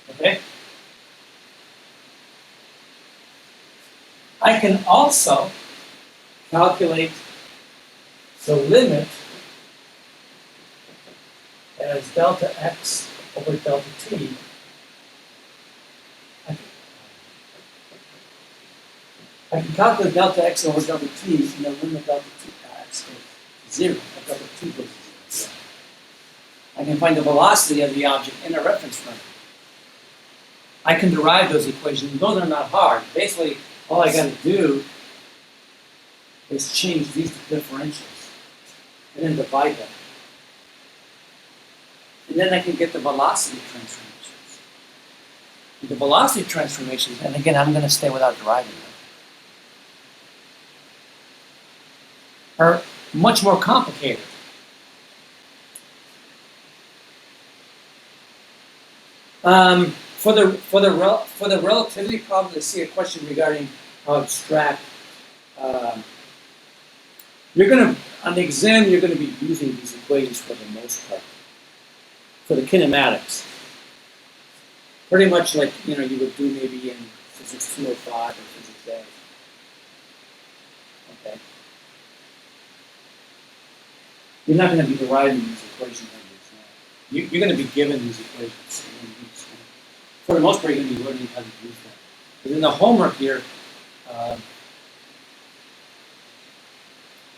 now. Okay? I can also calculate the limit as delta x over delta t. I can calculate delta x over delta t and the limit delta t x goes to 0, delta t goes to 0. I can find the velocity of the object in a reference frame. I can derive those equations, and those are not hard. Basically, all I got to do is change these to differentials and then divide them. And then I can get the velocity transformations. And the velocity transformations, and again, I'm going to stay without deriving them, are much more complicated. For the relativity problem, to see a question regarding how abstract, you're gonna on the exam you're gonna be using these equations for the most part. For the kinematics, pretty much like you would do maybe in physics 205 or physics A. Okay. You're not going to be deriving these equations on the exam. You're going to be given these equations. For the most part, you're going to be learning how to use them. But in the homework here,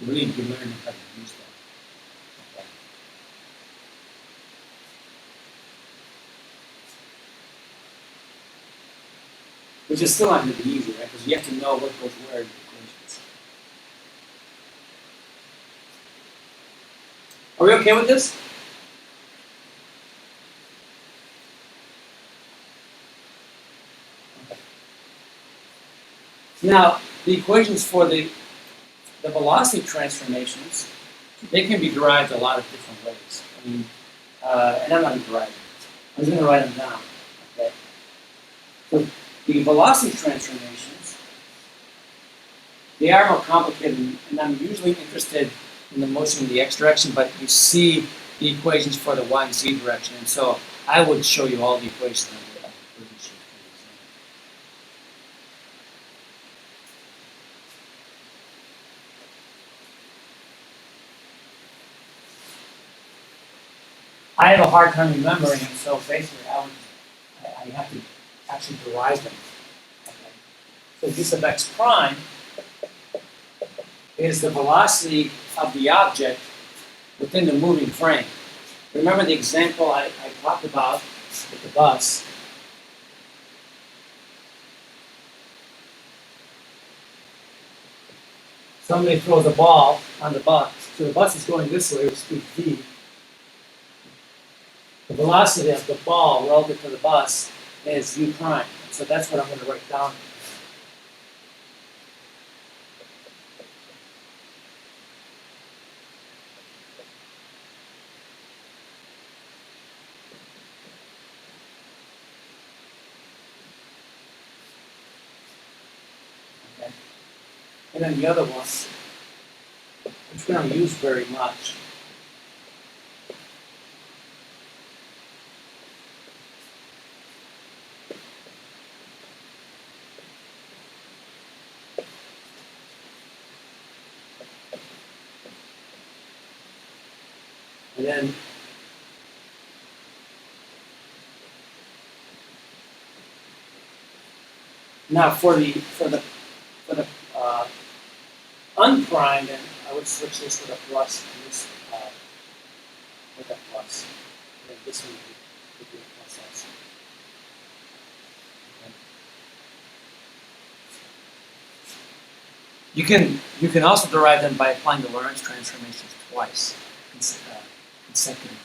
you really need to be learning how to use them. Okay. Which is still not going to be easy, right? Because you have to know what goes where in the equations. Are we okay with this? Okay. Now, the equations for the velocity transformations, they can be derived a lot of different ways. I mean, and I'm not going to derive them. I'm just going to write them down. Okay. So the velocity transformations, they are more complicated, and I'm usually interested in the motion in the x direction, but you see the equations for the y and z direction, and so I would show you all the equations on the equation sheet. I have a hard time remembering, and so basically I have to actually derive them. Okay. So d sub x prime is the velocity of the object within the moving frame. Remember the example I talked about with the bus? Somebody throws a ball on the bus. So the bus is going this way with speed v. The velocity of the ball relative to the bus is u prime. So that's what I'm going to write down. Okay. And then the other one, which we don't use very much, and then now for the unprimed, and I would switch this with a plus and this with a plus. And then this one would be a plus also. Okay. You can also derive them by applying the Lorentz transformations twice consecutively.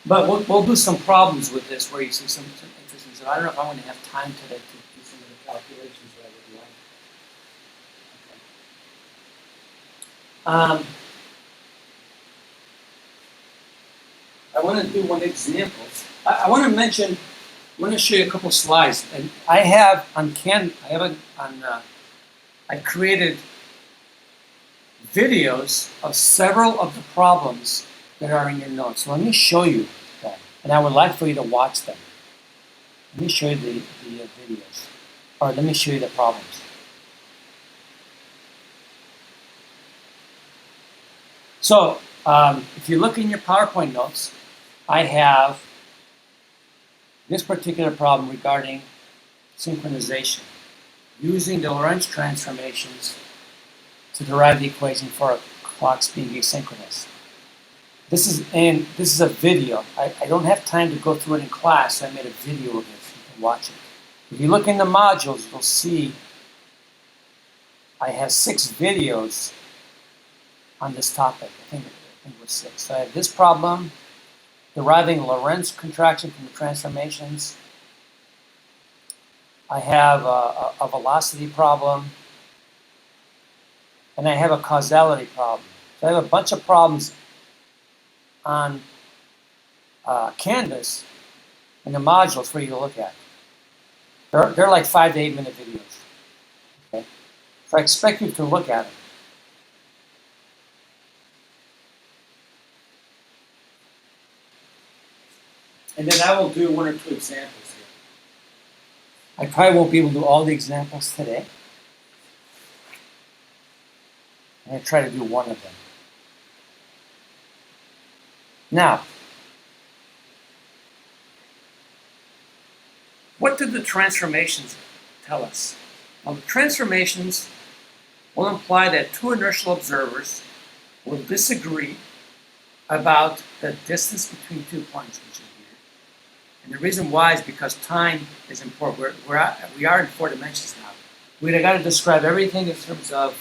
But we'll do some problems with this where you see some interesting stuff. I don't know if I'm going to have time today to do some of the calculations that I would like. I want to do one example. I want to mention. I want to show you a couple slides, and I have on I created videos of several of the problems that are in your notes. So let me show you them, and I would like for you to watch them. Let me show you the videos, or let me show you the problems. So if you look in your PowerPoint notes, I have this particular problem regarding synchronization, using the Lorentz transformations to derive the equation for clocks being asynchronous. This is a video. I don't have time to go through it in class, so I made a video of it. You can watch it. If you look in the modules, you'll see I have 6 videos on this topic. I think it was 6. So I have this problem, deriving Lorentz contraction from the transformations. I have a velocity problem, and I have a causality problem. So I have a bunch of problems on Canvas and the modules for you to look at. They're like 5 to 8 minute videos. Okay? So I expect you to look at them. And then I will do 1 or 2 examples here. I probably won't be able to do all the examples today. I'm going to try to do 1 of them. Now, what did the transformations tell us? Well, the transformations will imply that 2 inertial observers will disagree about the distance between 2 points, which is weird. And the reason why is because time is important. We are in 4 dimensions now. We've got to describe everything in terms of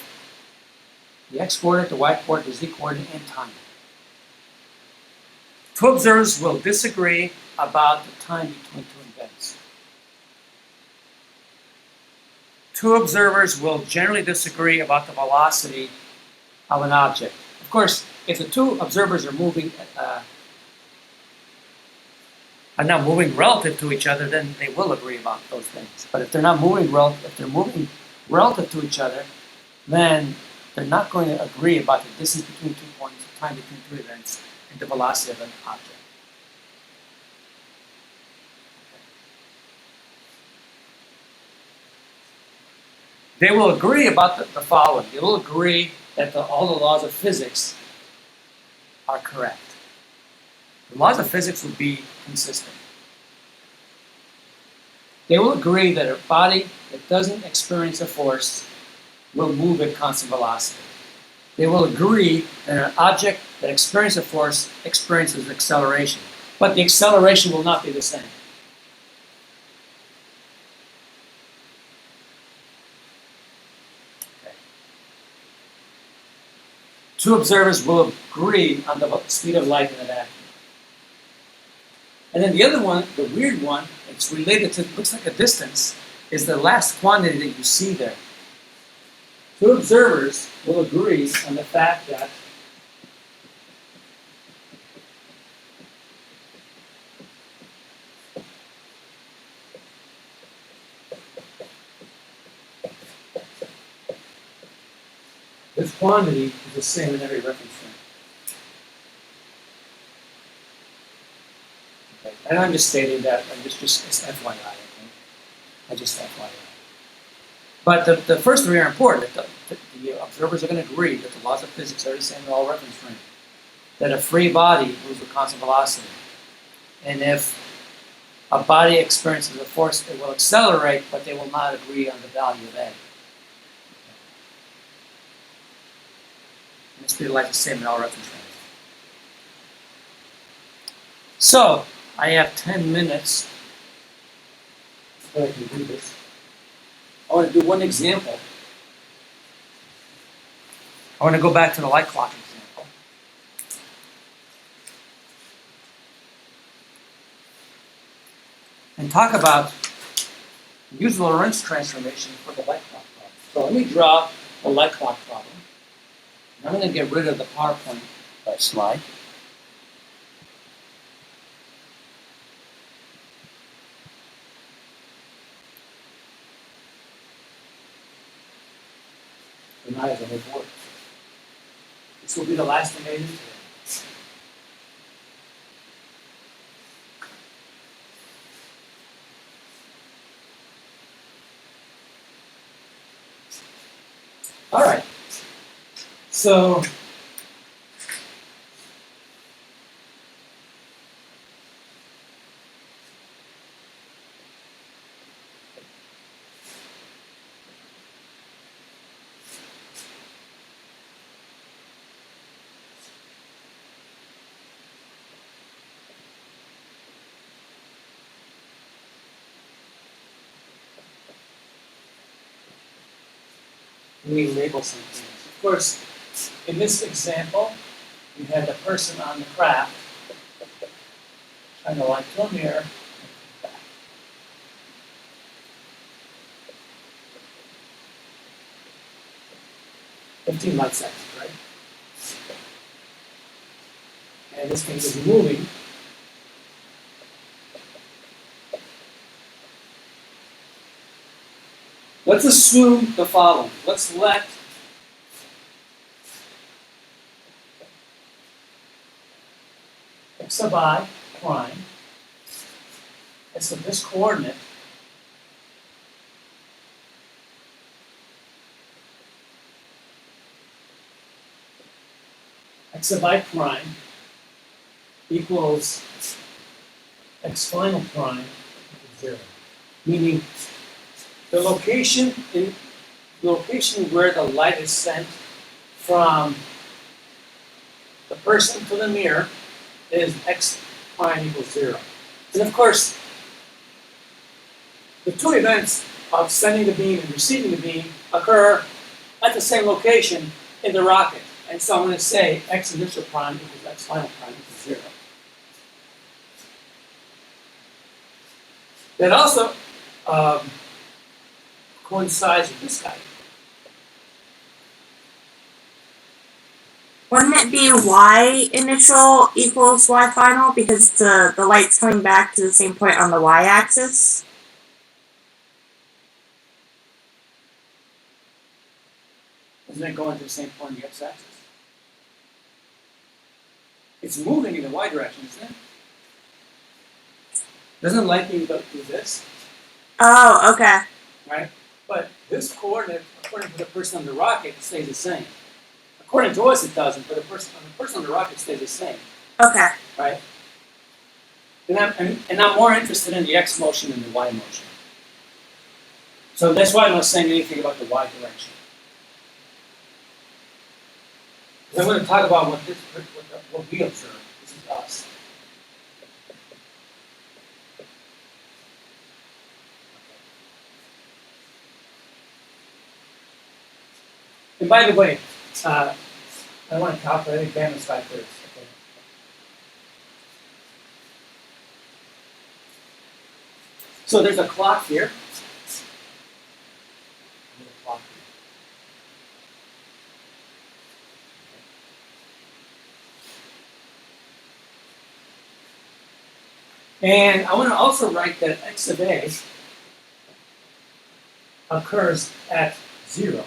the x-coordinate, the y-coordinate, the z-coordinate, and time. 2 observers will disagree about the time between 2 events. 2 observers will generally disagree about the velocity of an object. Of course, if the 2 observers are not moving relative to each other, then they will agree about those things. But if they're not moving relative to each other, then they're not going to agree about the distance between 2 points, the time between 2 events, and the velocity of an object. They will agree about the following. They will agree that all the laws of physics are correct. The laws of physics will be consistent. They will agree that a body that doesn't experience a force will move at constant velocity. They will agree that an object that experiences a force experiences acceleration, but the acceleration will not be the same. Okay. 2 observers will agree on the speed of light in a vacuum. And then the other one, the weird one, it's related to, looks like a distance, is the last quantity that you see there. 2 observers will agree on the fact that this quantity is the same in every reference frame. Okay. And I'm just stating that, it's FYI, okay? I just FYI. But the first 3 are important. The observers are going to agree that the laws of physics are the same in all reference frames. That a free body moves with constant velocity. And if a body experiences a force, it will accelerate, but they will not agree on the value of A. And the speed of light is the same in all reference frames. So, I have 10 minutes so I can do this. I want to do 1 example. I want to go back to the light clock example. And talk about use the Lorentz transformation for the light clock problem. So let me draw the light clock problem. And I'm going to get rid of the PowerPoint slide. And I have a whole board. This will be the last thing I do today. All right. So let me label some things. Of course, in this example, you had the person on the craft trying to light to a mirror. 15 light seconds, right? And this thing is moving Let's assume the following. Let's let x sub I prime, and so this coordinate x sub I prime equals x final prime equals 0. Meaning the location where the light is sent from the person to the mirror is x prime equals 0. And of course, the two events of sending the beam and receiving the beam occur at the same location in the rocket. And so I'm going to say x initial prime equals x final prime equals 0. That also coincides with this guy. Wouldn't it be y initial equals y final because the light's coming back to the same point on the y-axis? Isn't it going to the same point on the x-axis? It's moving in the y direction, isn't it? Doesn't light beam go through this, Oh, okay. right? But this coordinate, according to the person on the rocket, stays the same. According to us, it doesn't, but the person on the rocket stays the same, Okay. right? And I'm more interested in the x motion than the y motion. So that's why I'm not saying anything about the y direction. Because I'm going to talk about what we observe. This is us. And by the way, I want to calculate gamma factors. Okay. So there's a clock here. There's a clock here. And I want to also write that x of a occurs at 0.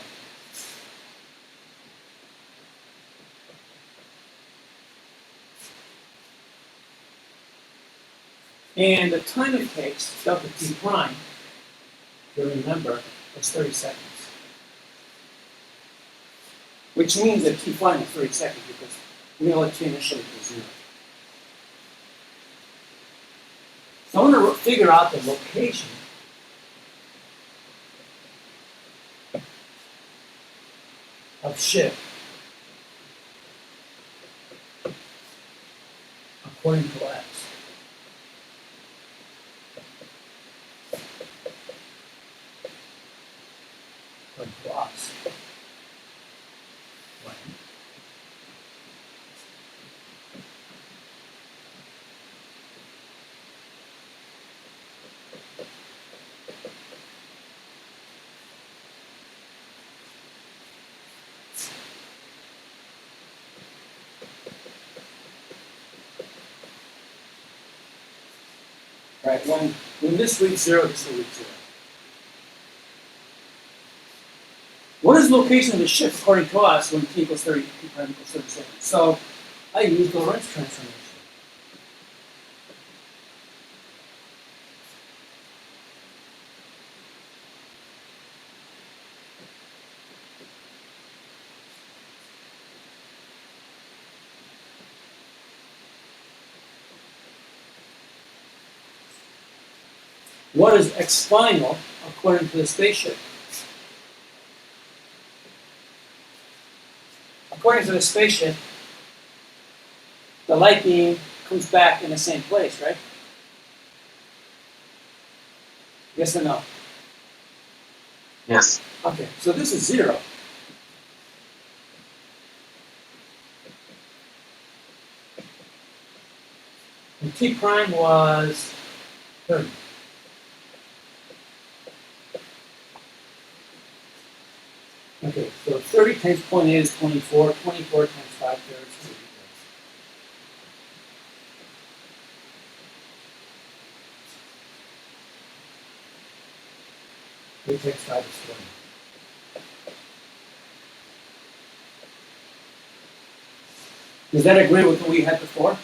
And the time it takes, delta t prime, to remember, is 30 seconds. Which means that t prime is 30 seconds because we know that t initially is 0. So I want to figure out the location of shift according to x. According to us. Right. Right. When this reads 0, this will read 0. What is the location of the shift according to us when t equals 30, t prime equals 30 seconds? So I use Lorentz transformation. What is x final according to the spaceship? According to the spaceship, the light beam comes back in the same place, right? Yes or no? Yes. Okay, so this is 0. And t prime was 30. Okay, so 30 times 0.8 is 24. 24 times 5 thirds is 80. 80 takes 5 is 20. Does that agree with what we had before?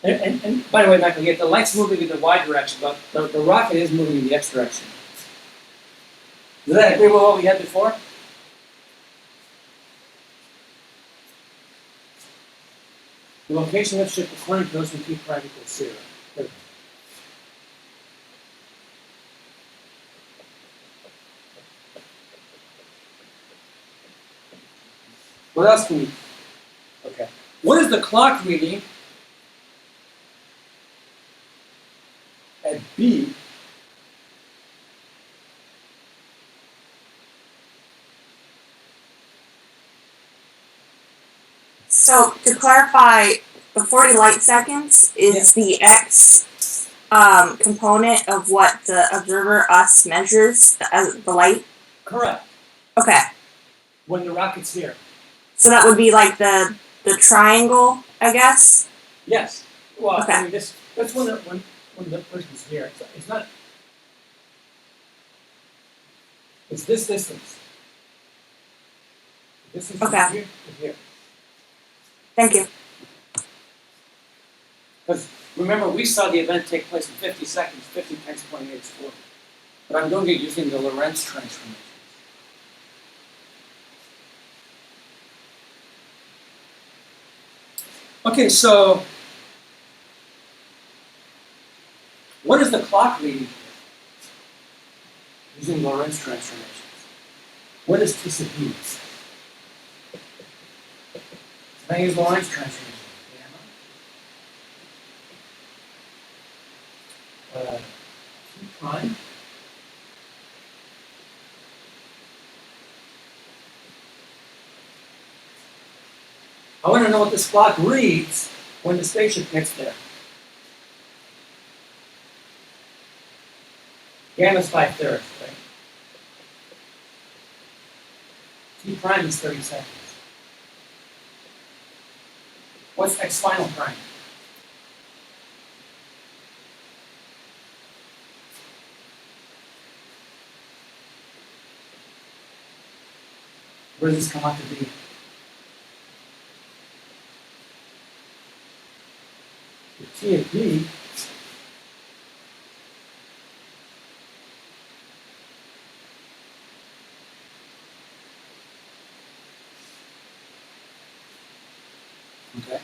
And by the way, Michael, the light's moving in the y direction, but the rocket is moving in the x direction. Does that agree with what we had before? The location of the ship according to those when t prime equals 0. Good. What else can we? Okay. What is the clock reading at B? So to clarify, the 40 light seconds is the x component of what the observer us measures as the light. Correct. Okay, When the rocket's here. so that would be like the triangle, I guess. Yes. Well, Okay. I mean, that's when the person's here. It's not. It's this distance. This distance Okay. here to here. Thank you. Because remember, we saw the event take place in 50 seconds. 50 times 28 is 40. But I'm doing it using the Lorentz transformation. Okay, so what is the clock reading using Lorentz transformations? What is T sub B? Can I use Lorentz transformation? T prime. I want to know what this clock reads when the spaceship gets there. Gamma's 5/3, right? T prime is 30 seconds. What's x final prime? Where does this come out to be? The T of B okay.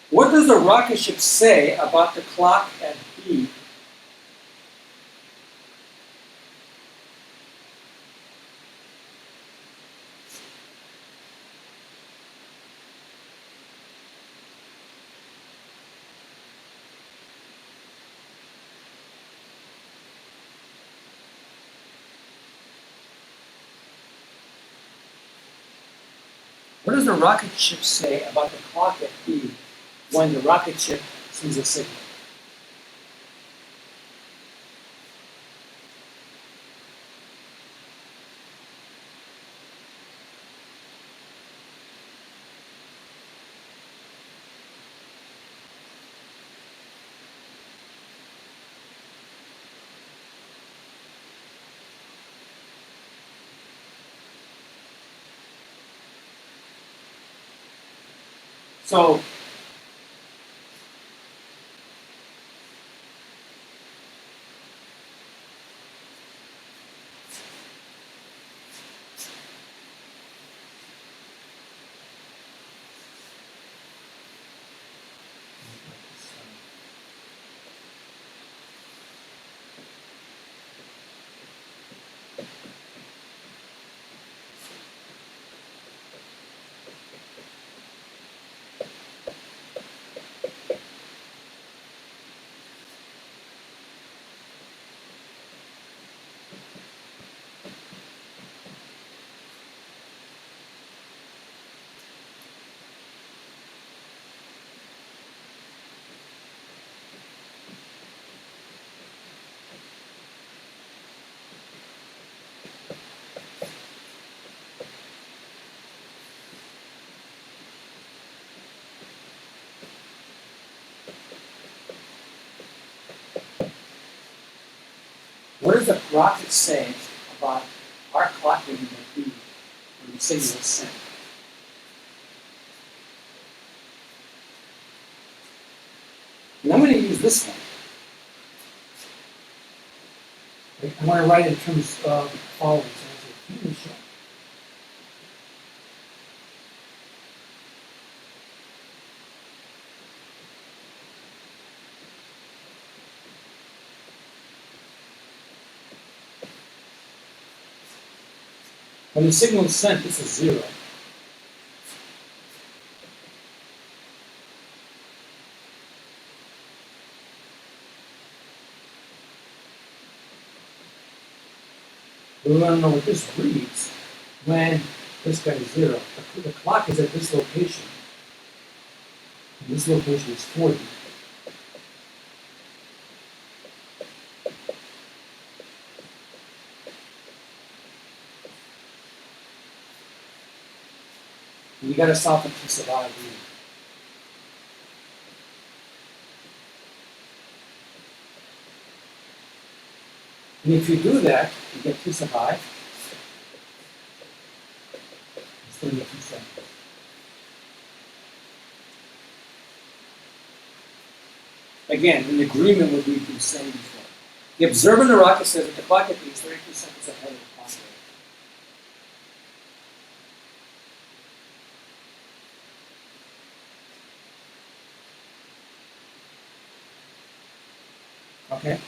What does the rocket ship say about the clock at B? What does the rocket ship say about the clock at B when the rocket ship sees a signal? So, does the rocket say about our clock reading at B when the signal is sent? And I'm going to use this one. I want to write it in terms of the following. So it's initial. When the signal is sent, this is 0. We want to know what this reads when this guy is 0. The clock is at this location. And this location is 40. And you got to solve a piece of I. And if you do that, you get piece of I. It's 32 seconds. Again, an agreement would be the same before. The observer in the rocket says that the clock at B is 32 seconds ahead of the clock rate. Okay.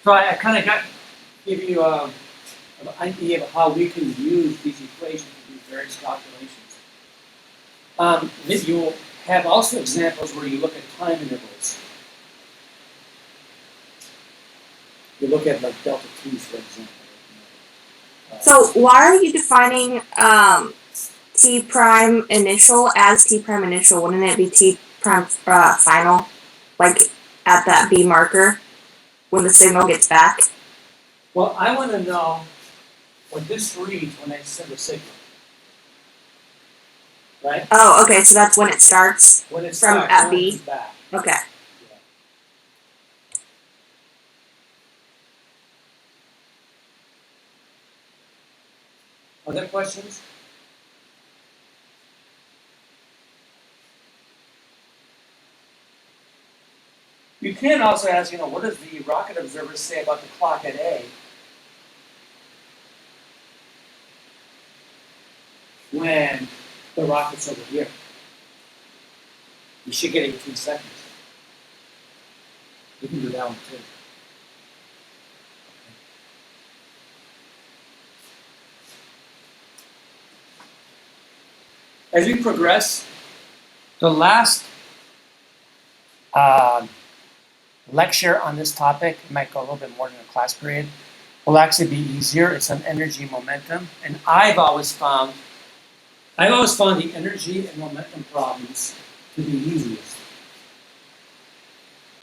So I kind of give you an idea of how we can use these equations to do various calculations. You will have also examples where you look at time intervals. You look at like delta t's, for example. So why are you defining T prime initial as T prime initial? Wouldn't it be T prime final, like at that B marker when the signal gets back? Well, I want to know what this reads when I send a signal. Right? Oh, okay. So that's when it starts. When it's From back, at when B? it's back. Okay. Other questions? You can also ask, what does the rocket observer say about the clock at A when the rocket's over here? You should get 18 seconds. You can do that one too. As we progress, the last lecture on this topic, it might go a little bit more than a class period, will actually be easier. It's on energy momentum. And I've always found the energy and momentum problems to be easiest.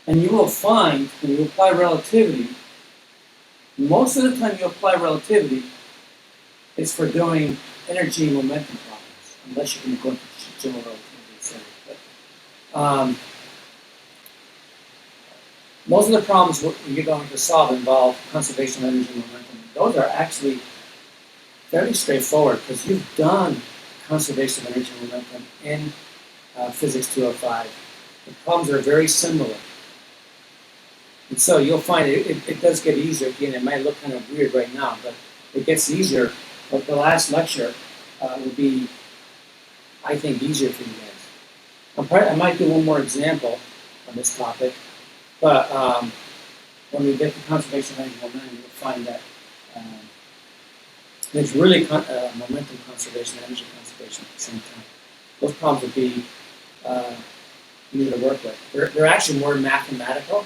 And you will find when you apply relativity, most of the time you apply relativity, it's for doing energy and momentum problems, unless you can go into general relativity, etc. But most of the problems you're going to solve involve conservation of energy and momentum. Those are actually fairly straightforward because you've done conservation of energy and momentum in Physics 205. The problems are very similar. And so you'll find it does get easier. Again, it might look kind of weird right now, but it gets easier. But the last lecture will be, I think, easier for you guys. I might do one more example on this topic, but when we get to conservation of energy and momentum, you'll find that there's really momentum conservation and energy conservation at the same time. Those problems would be easier to work with. They're actually more mathematical.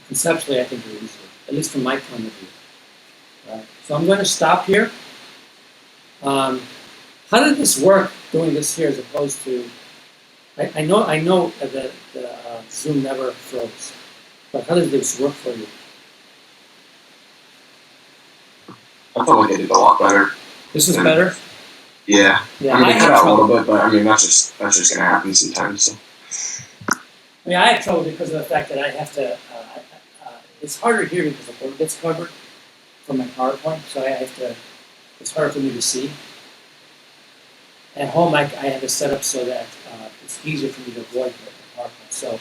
Conceptually, I think they're easier, at least from my point of view. So I'm going to stop here. How did this work doing this here as opposed to? I know that the Zoom never froze, but how does this work for you? I felt like I did a lot better. This is better. Yeah. Yeah, I mean, I it cut had out a trouble. little bit, but I mean, that's just gonna happen sometimes. So. I had trouble because of the fact that I have to it's harder here because the board gets covered from my PowerPoint, so I have to, it's harder for me to see. At home, I have it set up so that it's easier for me to avoid the PowerPoint. So,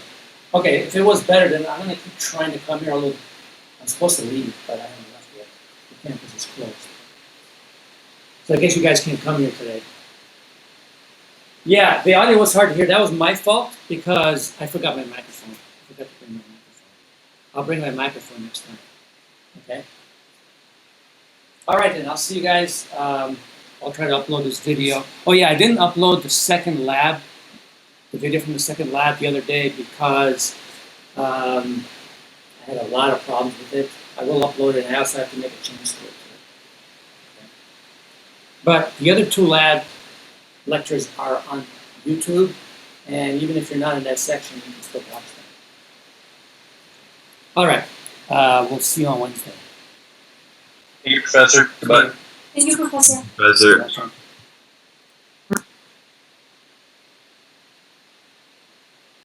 okay, if it was better, then I'm going to keep trying to come here. Although I'm supposed to leave, but I haven't left yet. The campus is closed. So I guess you guys can't come here today. Yeah, the audio was hard to hear. That was my fault because I forgot my microphone. I forgot to bring my microphone. I'll bring my microphone next time. Okay? All right, then. I'll see you guys. I'll try to upload this video. Oh, yeah, I didn't upload the second lab, the video from the second lab the other day because I had a lot of problems with it. I will upload it, and I also have to make a change to it. Okay. But the other two lab lectures are on YouTube, and even if you're not in that section, you can still watch them. All right, we'll see you on Wednesday. Thank you, Professor. Goodbye. Thank you, Professor. Professor. Welcome.